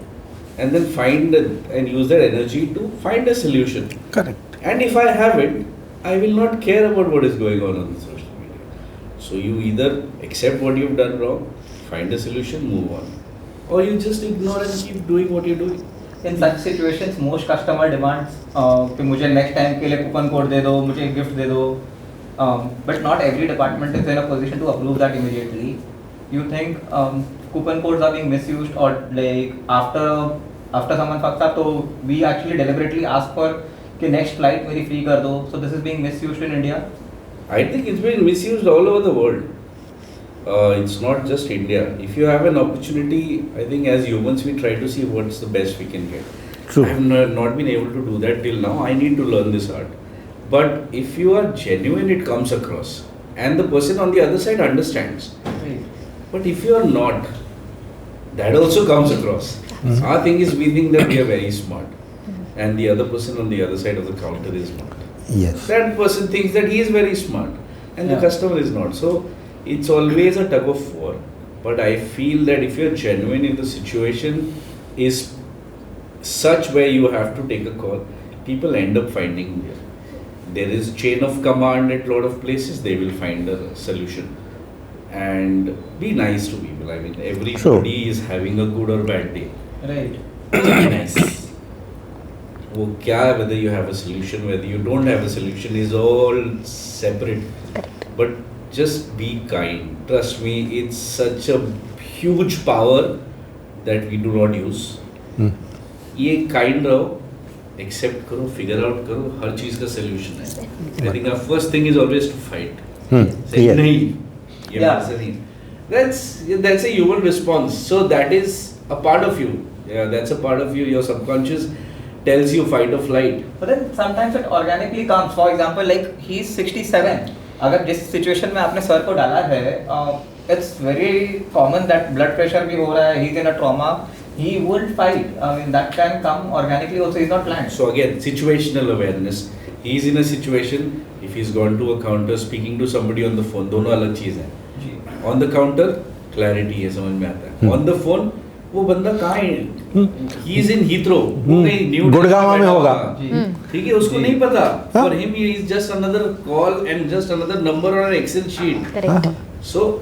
and then find and use that energy to find a solution. Correct. And if I have it, I will not care about what is going on the social media. So you either accept what you've done wrong, find a solution, move on, or you just ignore and keep doing what you're doing. In such situations, most customer demands कि मुझे next time के लिए coupon code दे दो, मुझे gift दे दो. But not every department is in a position to approve that immediately. You think coupon codes are being misused, or like after someone fucks up, so we actually deliberately ask for कि next flight मेरी free कर दो. So this is being misused in India. I think it's been misused all over the world. It's not just India. If you have an opportunity, I think as humans we try to see what's the best we can get. True. I have not been able to do that till now. I need to learn this art. But if you are genuine, it comes across. And the person on the other side understands. But if you are not, that also comes across. Our thing is we think that we are very smart. And the other person on the other side of the counter is not. Yes. That person thinks that he is very smart and the customer is not. So it's always a tug of war. But I feel that if you're genuine, if the situation is such where you have to take a call, people end up finding there is chain of command at a lot of places, they will find a solution. And be nice to people. I mean, everybody is having a good or bad day. Right. Be nice. वो क्या है, whether you have a solution, whether you don't have a solution is all separate. But just be kind. Trust me, it's such a huge power that we do not use. ये kind रहो, accept करो, figure out करो, हर चीज़ का solution है. I think our first thing is always to fight. Say Yeah. नहीं, ये मेरे से नहीं. That's a human response. So that is a part of you. Yeah, that's a part of you. Your subconscious tells you fight or flight. But then sometimes it organically comes. For example, like he's 67. अगर जिस situation में आपने sir को डाला है, it's very common that blood pressure भी हो रहा है. He's in a trauma. He would fight. I mean that can come organically also. He's not planned. So again, situational awareness. He's in a situation. If he's gone to a counter speaking to somebody on the phone, दोनों अलग चीज़ है. On the counter, clarity है, समझ में आता है. On the phone, वो बंदा कहाँ है? He is in Heathrow. वो कहीं न्यू गुड़गांव में होगा. ठीक है, उसको नहीं पता. For him, he is just another call and just another number on an Excel sheet. Correct. So,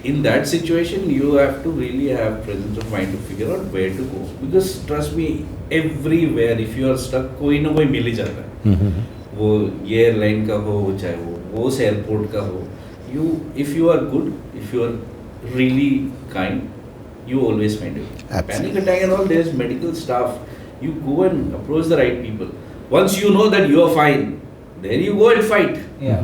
in that situation, you have to really have presence of mind to figure out where to go. Because trust me, everywhere, if you are stuck, कोई ना कोई मिल ही जाता है. वो ये airline का हो, चाहे वो उस एयरपोर्ट का हो. If you are good, if you are really kind, you always find it. Absolutely. Panic attack and all, there's medical staff. You go and approach the right people. Once you know that you are fine, then you go and fight. Yeah.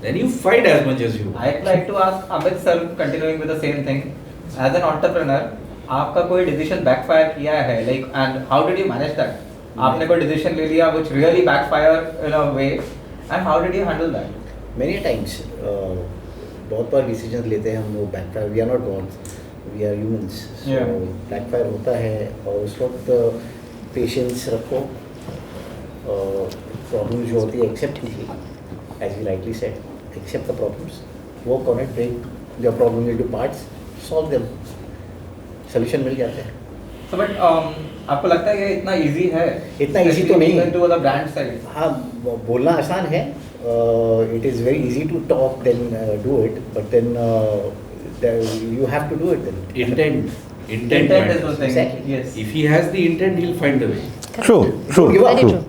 Then you fight as much as you want. I'd like to ask Amit sir, continuing with the same thing. As an entrepreneur, आपका कोई decision backfire किया है? Like, and how did you manage that? आपने कोई decision ले लिया which really backfire in a way, and how did you handle that? Many times बहुत बार decision लेते हैं हम, वो backfire. We are not gods, we are humans. So backfire होता है और उस वक्त पेशेंस रखो. प्रॉब्लम जो होती है एक्सेप्ट कीजिए, as we rightly said, accept the problems, work on it, break your problem into parts, solve them, solution मिल जाते हैं. So but आपको लगता है ये इतना easy है? इतना easy तो नहीं है. Into the brand side. हाँ, बोलना आसान है. It is very easy to talk then do it, but then you have to do it then. Intent Intent is the matters. thing. Exactly. Yes. If he has the intent, he'll find a way. True. Very true.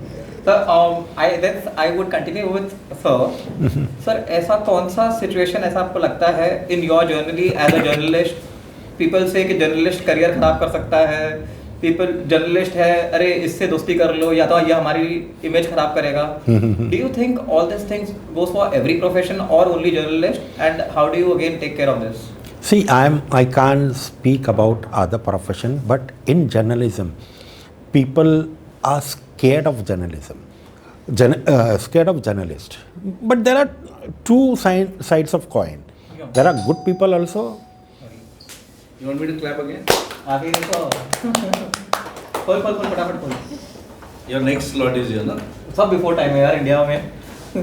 So I would continue with sir. Sir, ऐसा कौन सा situation ऐसा आपको लगता है in your journey as a journalist? People say कि journalist career खराब कर सकता है. People journalist है, अरे इससे दोस्ती कर लो या तो ये हमारी image खराब करेगा. Do you think all these things goes for every profession or only journalist? And how do you again take care of this? See, I can't speak about other profession, but in journalism, people are scared of journalism, scared of journalist. But there are two sides of coin. There are good people also. You want me to clap again? आगे देखो. खोल फटाफट खोल. Your next slot is here, ना? सब before time है यार India में.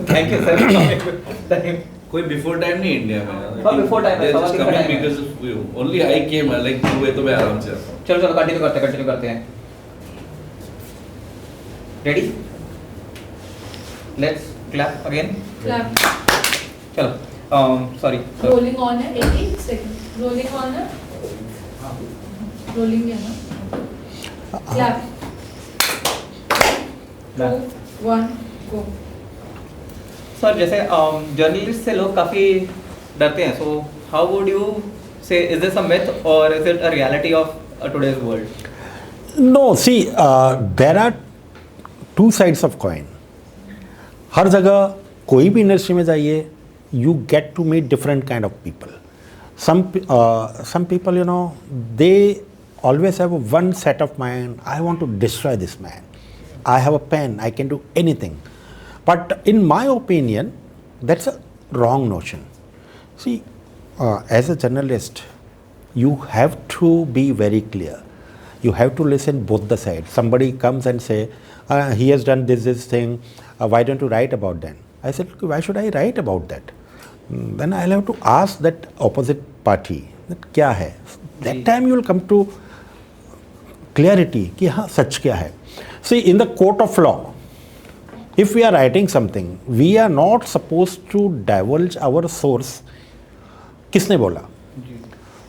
Thank you sir. Time. कोई before time नहीं इंडिया में. सब before time है, They're सब just before coming time है. because of you. Only I came. I like two way तो मैं आराम से आता हूँ. चलो कंटिन्यू करते हैं. Ready? Let's clap again. Clap. चलो. Sorry. Rolling on है. 1 second. Rolling on है. Rolling है ना. Clap. 2, 1, go. सर जैसे जर्नलिस्ट से लोग काफ़ी डरते हैं. सो हाउ वुड यू से इज दिस अ मिथ और is it a reality of today's world? No, see, there are two sides of coin. हर जगह कोई भी इंडस्ट्री में जाइए, you get to meet different kind of people. Some people, you know, they always have one set of mind. I want to destroy this man. I have a pen. I can do anything. But in my opinion, that's a wrong notion. See, as a journalist, you have to be very clear. You have to listen both the sides. Somebody comes and say, he has done this thing, why don't you write about that? I said, why should I write about that? Then I'll have to ask that opposite party, that क्या है? That time you will come to clarity कि हाँ सच क्या है. See, in the court of law, if we are writing something, we are not supposed to divulge our source. किसने बोला?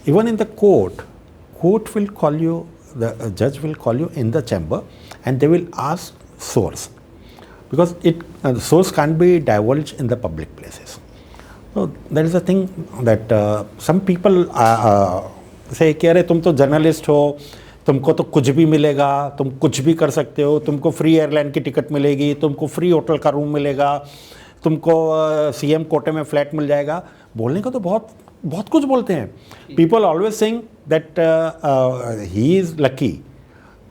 Even in the court will call you, the judge will call you in the chamber and they will ask source, because source can't be divulged in the public places. So that is the thing that some people say कि अरे तुम तो journalist हो, तुमको तो कुछ भी मिलेगा, तुम कुछ भी कर सकते हो, तुमको फ्री एयरलाइन की टिकट मिलेगी, तुमको फ्री होटल का रूम मिलेगा, तुमको सीएम कोटे में फ्लैट मिल जाएगा. बोलने को तो बहुत बहुत कुछ बोलते हैं. People always saying that he is lucky.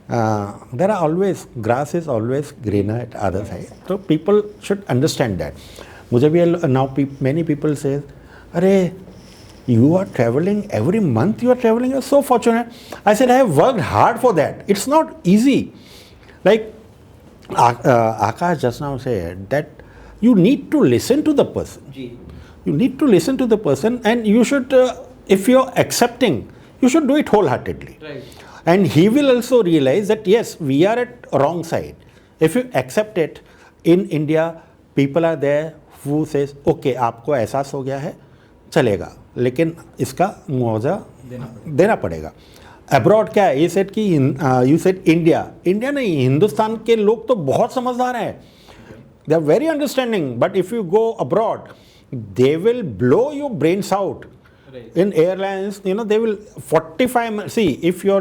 There are always, grass is always greener at other side. So people should understand that. मुझे भी now many people say, अरे you are traveling every month, you are traveling, you are so fortunate. I said, I have worked hard for that. It's not easy. Like Aakash just now said that you need to listen to the person. You need to listen to the person, and you should, if you are accepting, you should do it wholeheartedly. Right. And he will also realize that yes, we are at wrong side. If you accept it, in India, people are there who says, okay, आपको एहसास हो गया है, चलेगा, लेकिन इसका मुआवजा देना पड़ेगा. अब्रॉड क्या है? ये सेट कि यू सेट इंडिया नहीं, हिंदुस्तान के लोग तो बहुत समझदार हैं. They are very understanding, but if you go abroad, they will blow your brains out. In airlines, you know, they will 45 minutes. See, if your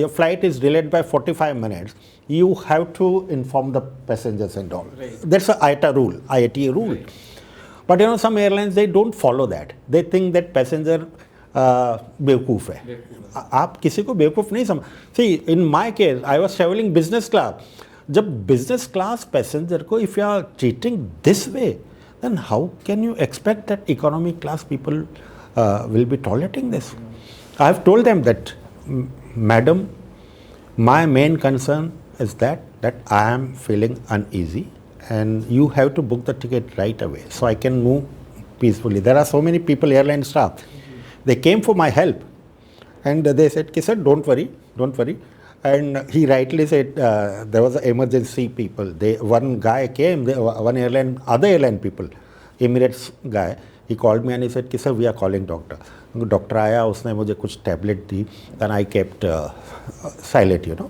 flight is delayed by 45 minutes, you have to inform the passengers and all. Right. That's a IATA rule. Right. But you know, some airlines, they don't follow that. They think that passenger बेवकूफ़ है. आप किसी को बेवकूफ़ नहीं समझ. See, in my case, I was traveling business class. जब business class passenger को if you are treating this way, then how can you expect that economy class people will be tolerating this? I have told them that, madam, my main concern is that I am feeling uneasy and you have to book the ticket right away so I can move peacefully. There are so many people, airline staff, they came for my help and they said, sir, don't worry. And he rightly said there was an emergency people. One guy came, other airline people, Emirates guy, he called me and he said, sir, we are calling doctor. Doctor आया, उसने मुझे कुछ tablet the. Then I kept silent, you know.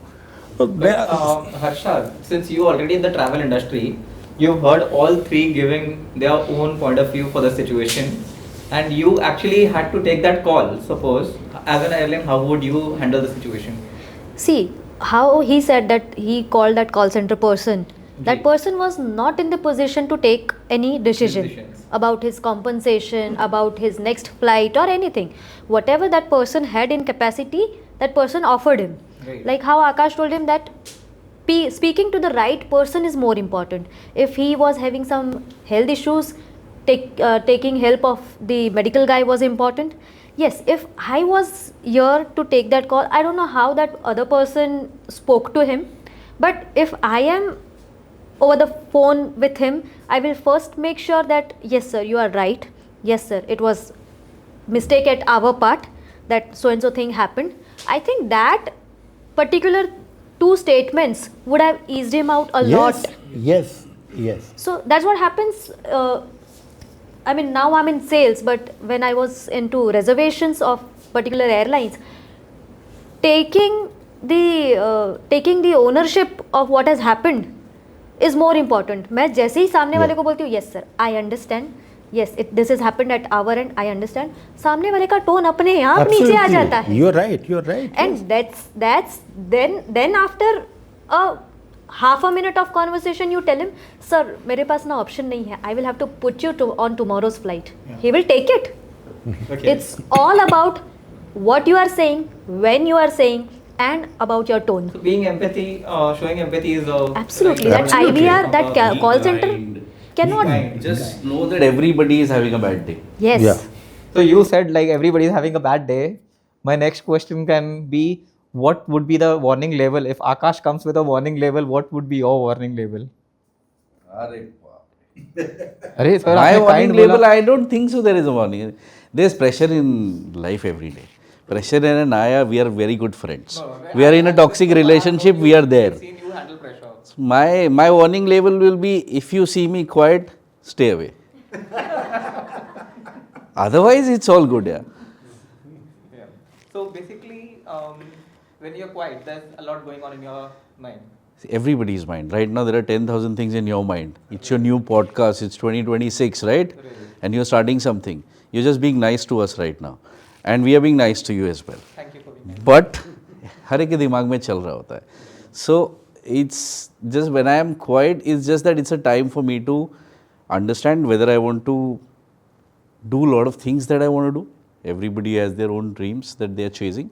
So Harsha, since you are already in the travel industry, you've heard all three giving their own point of view for the situation, and you actually had to take that call. Suppose, as an airline, how would you handle the situation? See, how he said that he called that call center person. That person was not in the position to take any decision about his compensation, about his next flight or anything. Whatever that person had in capacity, that person offered him. Right. Like how Aakash told him that speaking to the right person is more important. If he was having some health issues, taking help of the medical guy was important. Yes, if I was here to take that call, I don't know how that other person spoke to him, but if I am over the phone with him, I will first make sure that yes sir, you are right, yes sir, it was mistake at our part that so and so thing happened. I think that particular two statements would have eased him out a lot. Yes. So that's what happens. I mean, now I'm in sales, but when I was into reservations of particular airlines, taking the ownership of what has happened is more important. मैं जैसे ही सामने वाले को बोलती हूँ, yes sir, I understand, yes, this has happened at our end, I understand. सामने वाले का टोन अपने आप नीचे आ जाता है. You're right. And that's then after a half a minute of conversation, you tell him, sir, मेरे पास ना option नहीं है. I will have to put you on tomorrow's flight. He will take it. Okay. It's all about what you are saying, when you are saying, and about your tone. So being empathy, showing empathy is absolutely. That IVR, that call center cannot. Just know that everybody is having a bad day. Yes. Yeah. So you said like everybody is having a bad day. My next question can be, what would be the warning label? If Aakash comes with a warning label, what would be your warning label? My warning label, I don't think so there is a warning. There is pressure in life every day. Pressure and Naya, we are very good friends. We are in a toxic relationship, we are there. You handle pressure. My warning label will be, if you see me quiet, stay away. Otherwise, it's all good, yeah. So basically, when you're quiet, there's a lot going on in your mind. everybody's mind. Right now, there are 10,000 things in your mind. It's your new podcast. It's 2026, right? And you're starting something. You're just being nice to us right now. And we are being nice to you as well. Thank you for being nice. But हर एक के दिमाग में चल रहा होता है. So it's just when I am quiet, it's just that it's a time for me to understand whether I want to do a lot of things that I want to do. Everybody has their own dreams that they are chasing.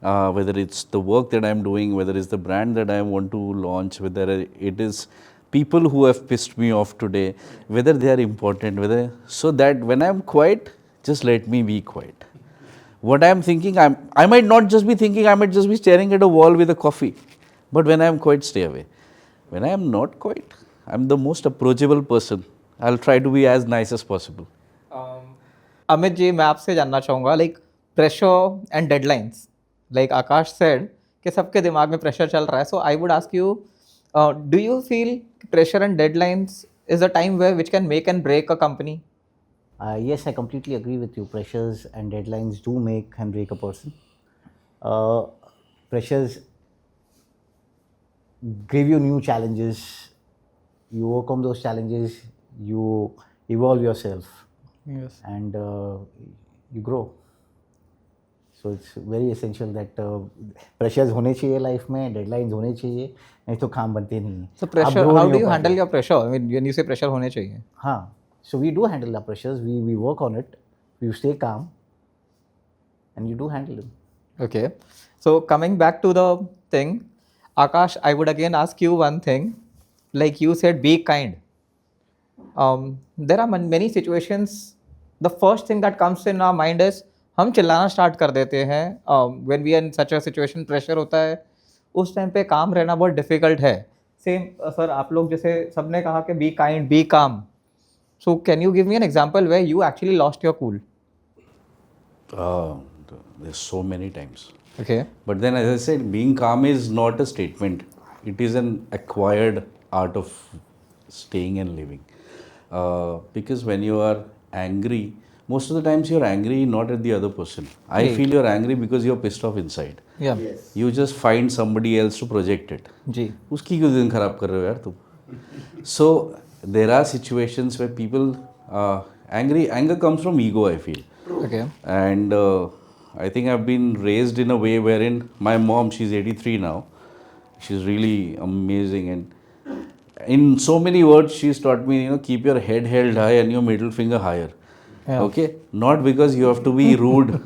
Whether it's the work that I'm doing, whether it's the brand that I want to launch, whether it is people who have pissed me off today, whether they are important, so that when I'm quiet, just let me be quiet. What I'm thinking, I might not just be thinking, I might just be staring at a wall with a coffee. But when I'm quiet, stay away. When I am not quiet, I'm the most approachable person. I'll try to be as nice as possible. Amit ji, मैं आपसे जानना चाहूँगा like pressure and deadlines. Like Akash said कि सबके दिमाग में pressure चल रहा है. So I would ask you, do you feel pressure and deadlines is a time where which can make and break a company? Yes, I completely agree with you. Pressures and deadlines do make and break a person. Pressures give you new challenges. You overcome those challenges, you evolve yourself, Yes. and you grow. So it's very essential that pressures होने चाहिए life में, deadlines होने चाहिए, नहीं तो काम बनते नहीं हैं. So pressure, how do you handle your pressure? I mean, when you say pressure होने चाहिए. हाँ, so we do handle our pressures. We work on it. You stay calm, and you do handle them. Okay. So coming back to the thing, Aakash, I would again ask you one thing. Like you said, be kind. There are many situations. The first thing that comes in our mind is हम चिल्लाना start कर देते हैं. When we are in such a situation, pressure होता है. उस time पे काम रहना बहुत डिफिकल्ट है. सेम सर, आप लोग जैसे सबने कहा कि बी काइंड, बी काम. So can you give me an example where you actually lost your cool? There's so many times. Okay. But then, as I said, being calm is not a statement. It is an acquired art of staying and living. Because when you are angry, most of the times you're angry not at the other person. I feel you're angry because you're pissed off inside. Yeah. Yes. You just find somebody else to project it. जी. उसकी क्यों दिन खराब कर रहे हो यार तुम? So there are situations where people anger comes from ego, I feel. Okay. And I think I've been raised in a way wherein my mom, she's 83 now. She's really amazing, and in so many words she's taught me, keep your head held high and your middle finger higher. Yeah. Okay, not because you have to be rude,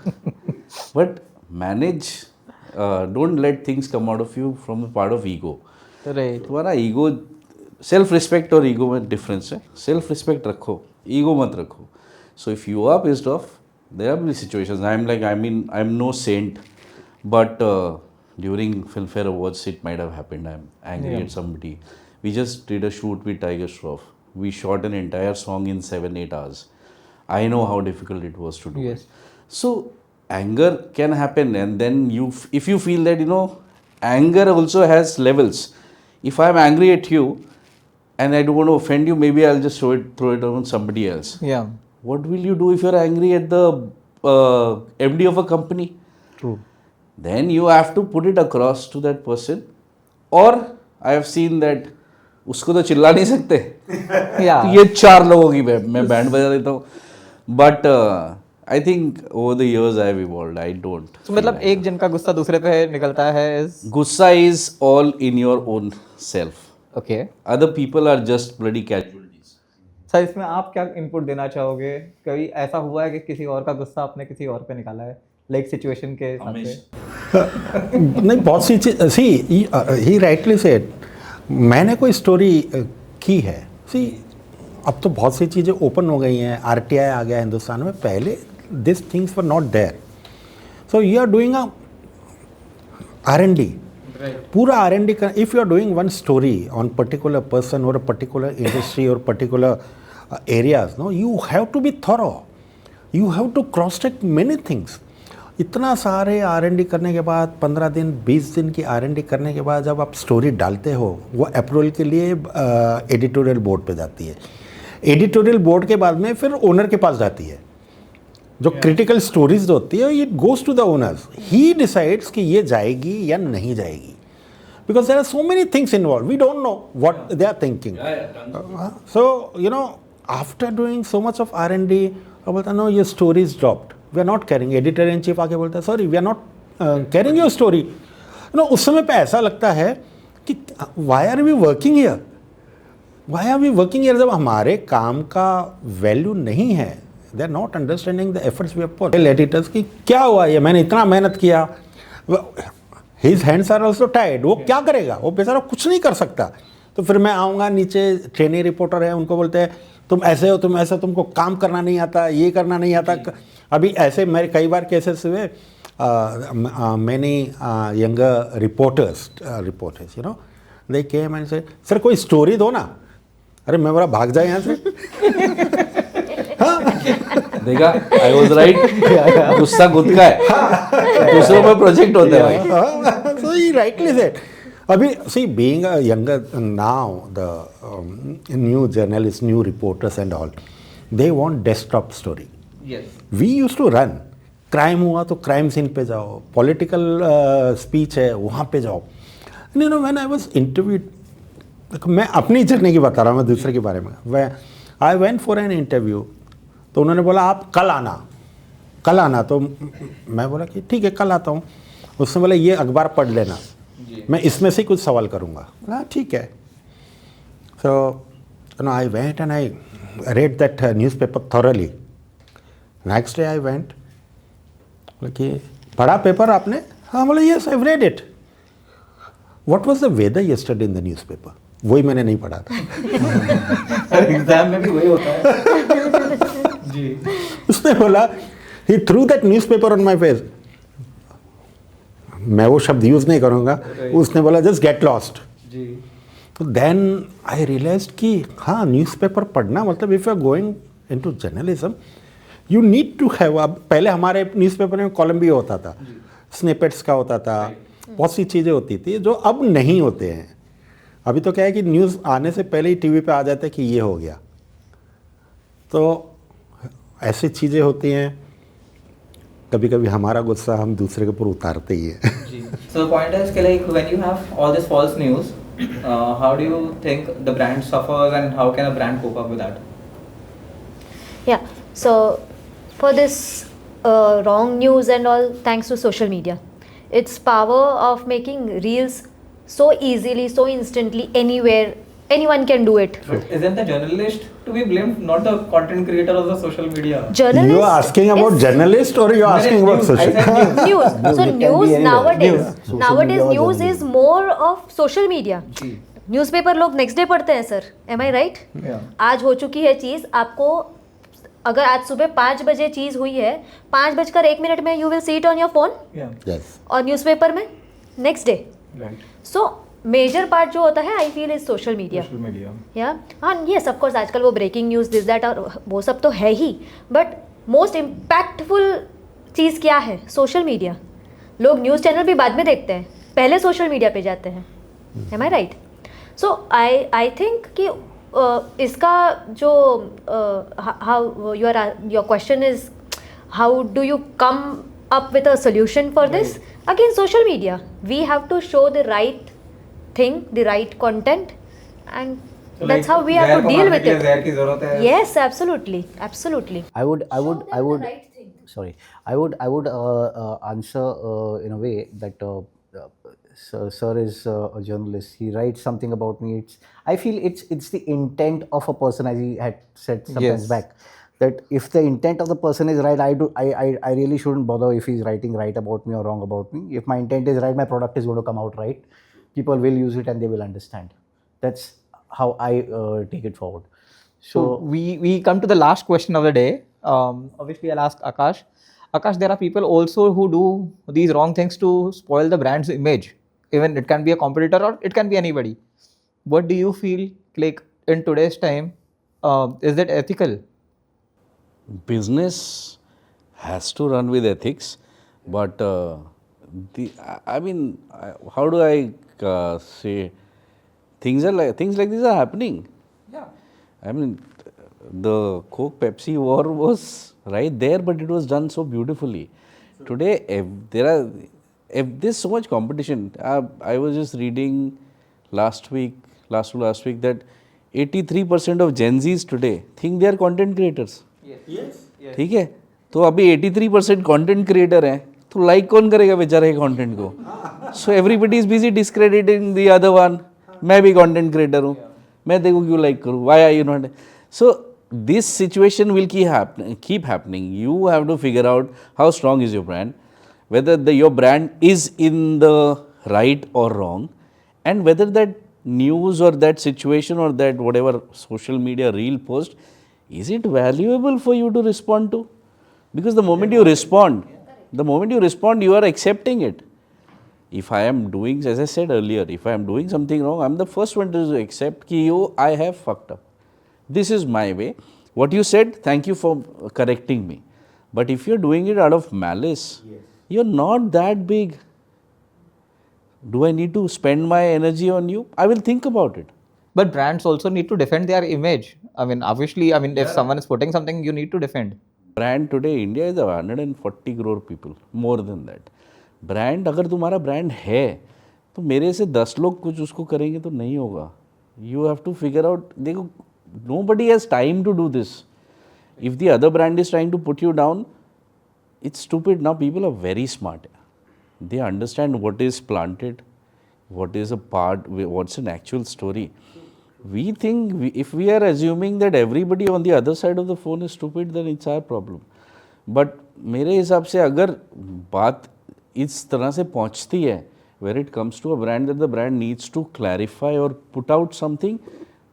but manage. Don't let things come out of you from a part of ego. Right. तुम्हारा ego, self respect और ego में difference है. Self respect रखो, ego मत रखो. So if you are pissed off, there are many situations. I am no saint, but during Filmfare awards it might have happened. I am angry at somebody. We just did a shoot with Tiger Shroff. We shot an entire song in 7-8 hours. I know how difficult it was to do. Yes. it. So anger can happen, and then if you feel that anger also has levels. If I am angry at you and I don't want to offend you, maybe I'll just throw it on somebody else. Yeah. What will you do if you're angry at the MD of a company? True. Then you have to put it across to that person. Or I have seen that उसको तो चिल्ला नहीं सकते. Yeah. तो ये 4 लोगों की मैं बैंड बजा देता हूँ. But I think over the years I have evolved. I don't. So मतलब एक जन का गुस्सा दूसरे पे निकलता है is Gussa is all in your own self. okay. Other people are just bloody casualties. Sir, इसमें आप क्या इनपुट देना चाहोगे? कभी ऐसा हुआ है कि किसी और का गुस्सा आपने किसी और पे निकाला है, लाइक सिचुएशन के हिसाब से? नहीं, बहुत सी चीज. सी ही राइटली सेड, मैंने कोई स्टोरी की है. सी अब तो बहुत सी चीज़ें ओपन हो गई हैं. आरटीआई आ गया हिंदुस्तान में. पहले this things were not there. So you are doing a R&D. पूरा R&D का. If you are doing one story on particular person और पर्टिकुलर इंडस्ट्री और particular areas, no, you have to be thorough. You have to cross check many things. इतना सारे R&D करने के बाद 15 दिन 20 दिन की R&D करने के बाद जब आप स्टोरी डालते हो, वो अप्रूवल के लिए एडिटोरियल बोर्ड पे जाती है. एडिटोरियल बोर्ड के बाद में फिर ओनर के पास जाती है. जो क्रिटिकल स्टोरीज होती है, it goes to the owners. He decides कि ये जाएगी या नहीं जाएगी. because there are so many things involved. We don't know what they are thinking. So, after doing so much of R&D, I बोलता no, your story is dropped. We are not carrying. Editor in chief आके बोलता sorry, we are not carrying your story. उस समय पे ऐसा लगता है कि why are we working here? Why are we working here? जब हमारे काम का वैल्यू नहीं है, they are not understanding the efforts we have put. Editors की क्या हुआ ये, मैंने इतना मेहनत किया, his hands are also tied. वो क्या करेगा, वो बेचारा कुछ नहीं कर सकता. तो फिर मैं आऊँगा, नीचे ट्रेनी रिपोर्टर है, उनको बोलते हैं तुम ऐसे हो, तुम ऐसा, तुमको काम करना नहीं आता, ये करना नहीं आता. अभी ऐसे मेरे कई बार केसेस हुए. Many younger reporters, they came and said, sir कोई स्टोरी दो ना. अरे मैं बोला भाग जाए यहाँ से. देखा, I was right. गुस्सा खुद का है, दूसरों पे प्रोजेक्ट होता है भाई. So he rightly said. अभी see, being a younger now, the new journalists, new reporters and all, they want desktop story. Yes. We used to run. Crime हुआ तो क्राइम सीन पे जाओ, पॉलिटिकल स्पीच है वहाँ पे जाओ. व्हेन आई वाज इंटरव्यूड, मैं अपनी जर्नी की बता रहा हूँ, मैं दूसरे के बारे में. I went for an interview, तो उन्होंने बोला आप कल आना. तो मैं बोला कि ठीक है कल आता हूँ. उसने बोला ये अखबार पढ़ लेना, मैं इसमें से कुछ सवाल करूँगा. हाँ ठीक है. So I went and I read that newspaper thoroughly. Next day I went. कि पढ़ा पेपर आपने? हाँ. बोला yes, I've read it. What was the weather yesterday in the newspaper? वही मैंने नहीं पढ़ा था. एग्जाम में भी वही होता है. जी. उसने बोला he threw that newspaper on my face. मैं वो शब्द यूज नहीं करूँगा. उसने बोला just get lost. जी. तो then I realized कि हाँ न्यूज़पेपर पढ़ना मतलब if you are going into journalism, you need to have. अब पहले हमारे न्यूज़पेपर में कॉलम भी होता था, स्निपेट्स का होता था, बहुत सी चीज़ें होती थी जो अब नहीं होते हैं. अभी तो क्या है कि न्यूज़ आने से पहले ही टीवी पे आ जाता है कि ये हो गया. तो ऐसी चीज़ें होती हैं. कभी कभी हमारा गुस्सा हम दूसरे के ऊपर उतारते ही हैं. So the point is कि like when you have all this false news, how do you think the brand suffers and how can a brand cope up with that? Yeah, so for this wrong news and all, thanks to social media, its power of making reels so easily, so instantly, anywhere, anyone can do it. But isn't the journalist to be blamed, not the content creator of the social media? Journalist, You are asking about journalist or you are asking about News. social? I said news. news. So it can be news anywhere. nowadays, Social nowadays media or news is journalism. more of social media. जी. Newspaper लोग next day पढ़ते हैं sir. Am I right? Yeah. आज हो चुकी है चीज़, आपको अगर आज सुबह 5 बजे चीज़ हुई है, 5:01 में you will see it on your phone Yeah. Yes. और न्यूज़पेपर में next day. Right. So major part जो होता है I feel is social media. Social media. या हाँ येस ऑफ कोर्स आजकल वो ब्रेकिंग न्यूज़ दिस दैट और वो सब तो है ही, बट मोस्ट इम्पैक्टफुल चीज़ क्या है? Social media. लोग न्यूज़ चैनल भी बाद में देखते हैं, पहले सोशल मीडिया पे जाते हैं. Am I right? So I think कि इसका जो how your question is how do you come up with a solution for this? Again social media, we have to show the right thing, the right content, and So that's like, how we have जहर to को deal मारने with के लिए it. जहर की जरूरत है. Yes, absolutely, absolutely. I would right thing. sorry, I would answer in a way that sir is a journalist. He writes something about me. I feel it's the intent of a person, as he had said some Yes. times back. That if the intent of the person is right, I really shouldn't bother if he's writing right about me or wrong about me. If my intent is right, my product is going to come out right. People will use it and they will understand. That's how I take it forward. So we come to the last question of the day. Obviously, I'll ask Aakash. Aakash, there are people also who do these wrong things to spoil the brand's image. Even it can be a competitor or it can be anybody. What do you feel like in today's time? Is that ethical? Business has to run with ethics, but how do I say things like these are happening. Yeah. I mean, the Coke Pepsi war was right there, but it was done so beautifully. Today, there are if there's so much competition. I was just reading last week that 83% of Gen Zs today think they are content creators. ठीक है, तो अभी 83% content creator हैं, तो like कौन करेगा बेचारे content को? So everybody is busy discrediting the other one. मैं भी कंटेंट क्रिएटर हूँ, मैं देखो क्यों लाइक करूँ, why are you not? So this situation will keep happening. You have to figure out how strong is your brand, whether your brand is in the right or wrong, and whether that news or that situation or that whatever social media reel post, is it valuable for you to respond to? Because the moment you respond, you are accepting it. If I am doing, as I said earlier, if I am doing something wrong, I am the first one to accept ki I have fucked up. This is my way. What you said, thank you for correcting me. But if you're doing it out of malice, you're not that big. Do I need to spend my energy on you? I will think about it. But brands also need to defend their image. I mean, obviously, if someone is putting something, you need to defend. Brand today, India is 140 crore people, more than that. Brand, अगर तुम्हारा brand है, तो मेरे से 10 लोग कुछ उसको करेंगे तो नहीं होगा. You have to figure out, देखो, nobody has time to do this. If the other brand is trying to put you down, it's stupid. Now people are very smart. They understand what is planted, what is a part, what's an actual story. We think, if we are assuming that everybody on the other side of the phone is stupid, then it's our problem. But मेरे हिसाब से अगर बात इस तरह से पहुंचती है, where it comes to a brand that the brand needs to clarify or put out something,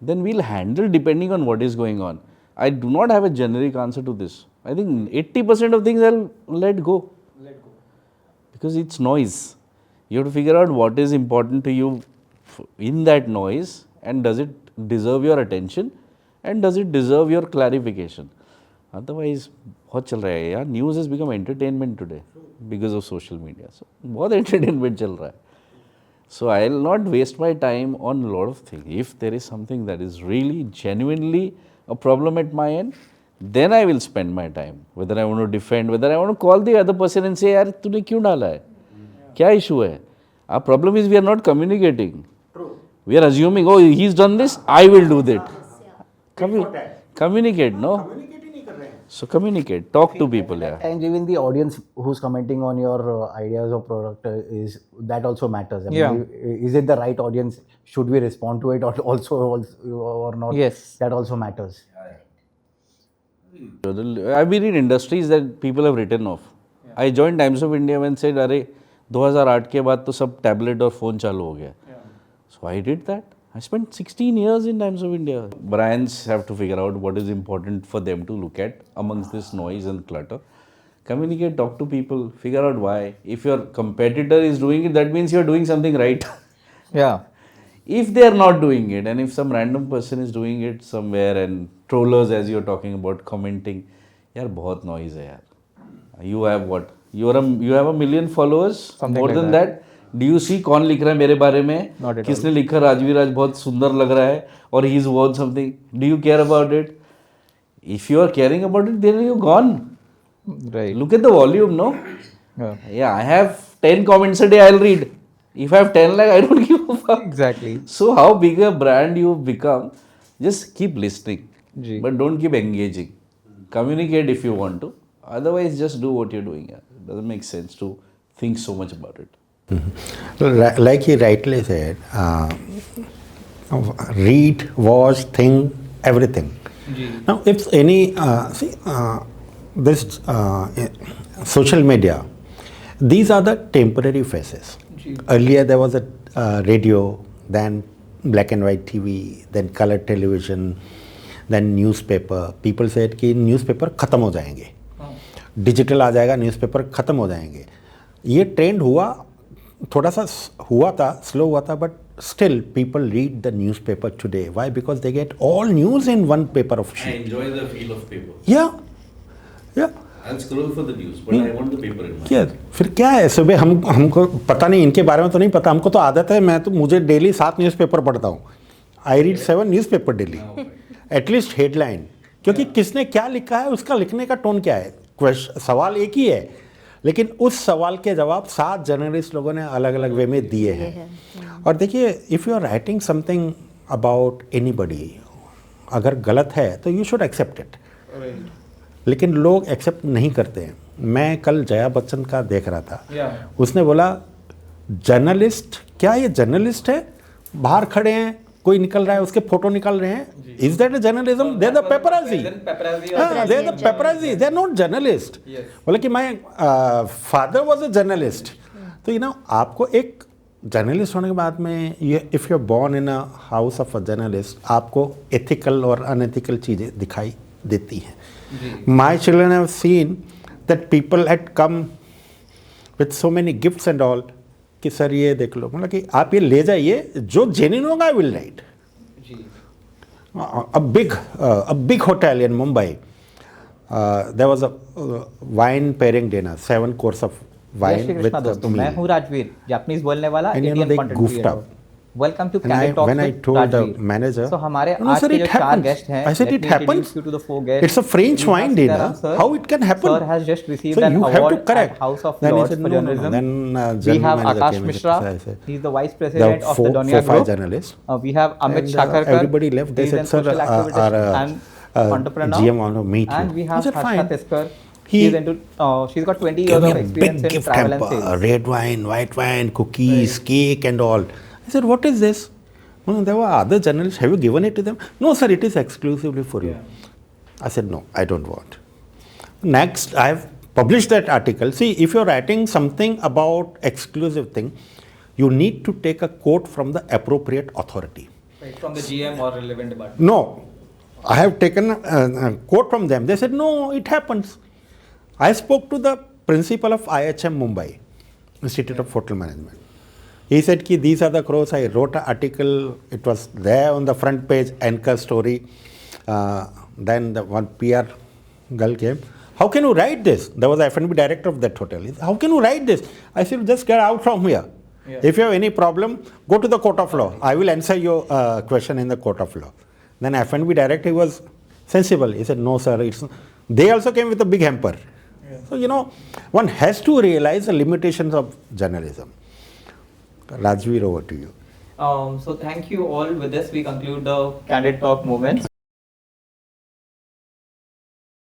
then we'll handle depending on what is going on. I do not have a generic answer to this. I think 80% of things I'll let go. Because it's noise. You have to figure out what is important to you in that noise, and does it deserve your attention, and does it deserve your clarification. Otherwise, बहुत चल रहा है यार. News has become entertainment today because of social media. So बहुत entertainment चल रहा है. So I will not waste my time on a lot of things. If there is something that is really genuinely a problem at my end, then I will spend my time. Whether I want to defend, whether I want to call the other person and say, यार तूने क्यों डाला है? क्या issue है? Our problem is we are not communicating. We are assuming, oh, he's done this, I will do that. Communicate, no? So communicate, talk to people. Yeah. And even the audience who's commenting on your ideas or product is that also matters. I mean, is it the right audience? Should we respond to it also or not? Yes. That also matters. I've been in industries that people have written off. I joined Times of India when said, अरे 2008 के बाद तो सब tablet और phone चालू हो गया. So I did that. I spent 16 years in Times of India. Brands have to figure out what is important for them to look at amongst this noise and clutter. Communicate, talk to people, figure out why. If your competitor is doing it, that means you're doing something right. Yeah. If they are not doing it, and if some random person is doing it somewhere, and trollers, as you're talking about, commenting, यार बहुत noise है यार. You have what? You have a million followers. Something more like than that. Do you see कौन लिख रहा है मेरे बारे में? Not at किसने लिखा राजवीर आज बहुत सुंदर लग रहा है, or he's worth something? Do you care about it? If you are caring about it, then you're gone. Right. Look at the volume, no? Yeah. I have 10 comments a day, I'll read. If I have 10 lakh, I don't give a fuck. Exactly. So how big a brand you become, just keep listening. Ji. But don't keep engaging. Communicate if you want to. Otherwise, just do what you're doing. It doesn't make sense to think so much about it. Like he rightly said, read, watch, think, everything. Now, if any, this social media, these are the temporary phases. Earlier there was a radio, then black and white TV, then color television, then newspaper. People said कि newspaper खत्म हो जाएंगे, digital आ जाएगा, newspaper खत्म हो जाएंगे. ये trend हुआ, थोड़ा सा हुआ था, slow हुआ था, but still people read the newspaper today. Why? Because they get all news in one paper of sheet. I enjoy the feel of paper. Yeah. I'll scroll for the news, but I want the paper in my क्या फिर क्या है, सुबह हमको पता नहीं, इनके बारे में तो नहीं पता, हमको तो आदत है, मुझे डेली 7 न्यूज़पेपर पढ़ता हूँ. I read 7 newspaper daily, at least headline, क्योंकि किसने क्या लिखा है, उसका लिखने का टोन क्या है. सवाल एक ही है, लेकिन उस सवाल के जवाब 7 जर्नलिस्ट लोगों ने अलग अलग वे में दिए हैं। और देखिए, if you are writing something about anybody, अगर गलत है तो यू शुड एक्सेप्ट इट, लेकिन लोग एक्सेप्ट नहीं करते हैं। मैं कल जया बच्चन का देख रहा था, उसने बोला जर्नलिस्ट, क्या ये जर्नलिस्ट है? बाहर खड़े हैं, कोई निकल रहा है, उसके फोटो निकाल रहे हैं, is that a journalism? They are the paparazzi, they are the paparazzi, they are not journalist. बोले कि my father was a journalist. तो आपको एक जर्नलिस्ट होने के बाद में, if you are born in a house of a journalist, आपको एथिकल और अनएथिकल चीज़ें दिखाई देती हैं। My children have seen that people had come with so many gifts and all, कि सर ये देख लो, मतलब कि आप ये ले जाइए, जो जेन्युइन होगा I will write. a big hotel in Mumbai, there was a wine pairing dinner, 7 course of wine with दोस्तों, meal. मैं हूँ राजवीर, जापानीज बोलने वाला, And Indian they content goofed creator. up. Welcome to And candid talks when I with told the Rajveer. manager, So हमारे no, आज sir, के it जो 4 happens. Guest हैं, I said let it me introduce happens. you to the 4 guests. It's a French We have wine dinner. Sitaram, sir. How it can happen? Sir has just received So an you have award to correct. at House of Then he Lords said, for no, no, no. journalism. Then We general have manager Aakash came and Mishra. said, I said, He is the vice president of the Donear 4-5 group. journalists. We have Amit And, Sakarkar. everybody left. They He is said, a sir, social activist our and entrepreneur. GM want to meet you. And we I have said, Harsha fine. Tiskar. He She's into. She's got 20 gave years me of a experience big in gift travel and hamper, sales. red wine, white wine, cookies, cake and all. I said, what is this? Well, there were other journalists. Have you given it to them? No, sir, it is exclusively for you. I said, no, I don't want. Next, I have published that article. See, if you're writing something about exclusive thing, you need to take a quote from the appropriate authority. Right, from the GM or relevant department. No, I have taken a quote from them. They said, no, it happens. I spoke to the principal of IHM Mumbai, Institute of Hotel Management. He said, ki, these are the crows. I wrote an article. It was there on the front page, anchor story. Then the one PR girl came. How can you write this? There was the F&B director of that hotel. He said, how can you write this? I said, just get out from here. If you have any problem, go to the court of law. I will answer your question in the court of law. Then F&B director, he was sensible. He said, no, sir. They also came with a big hamper. So, one has to realize the limitations of journalism. Rajveer, over to you. So thank you all. With this, we conclude the Candid Talk movement.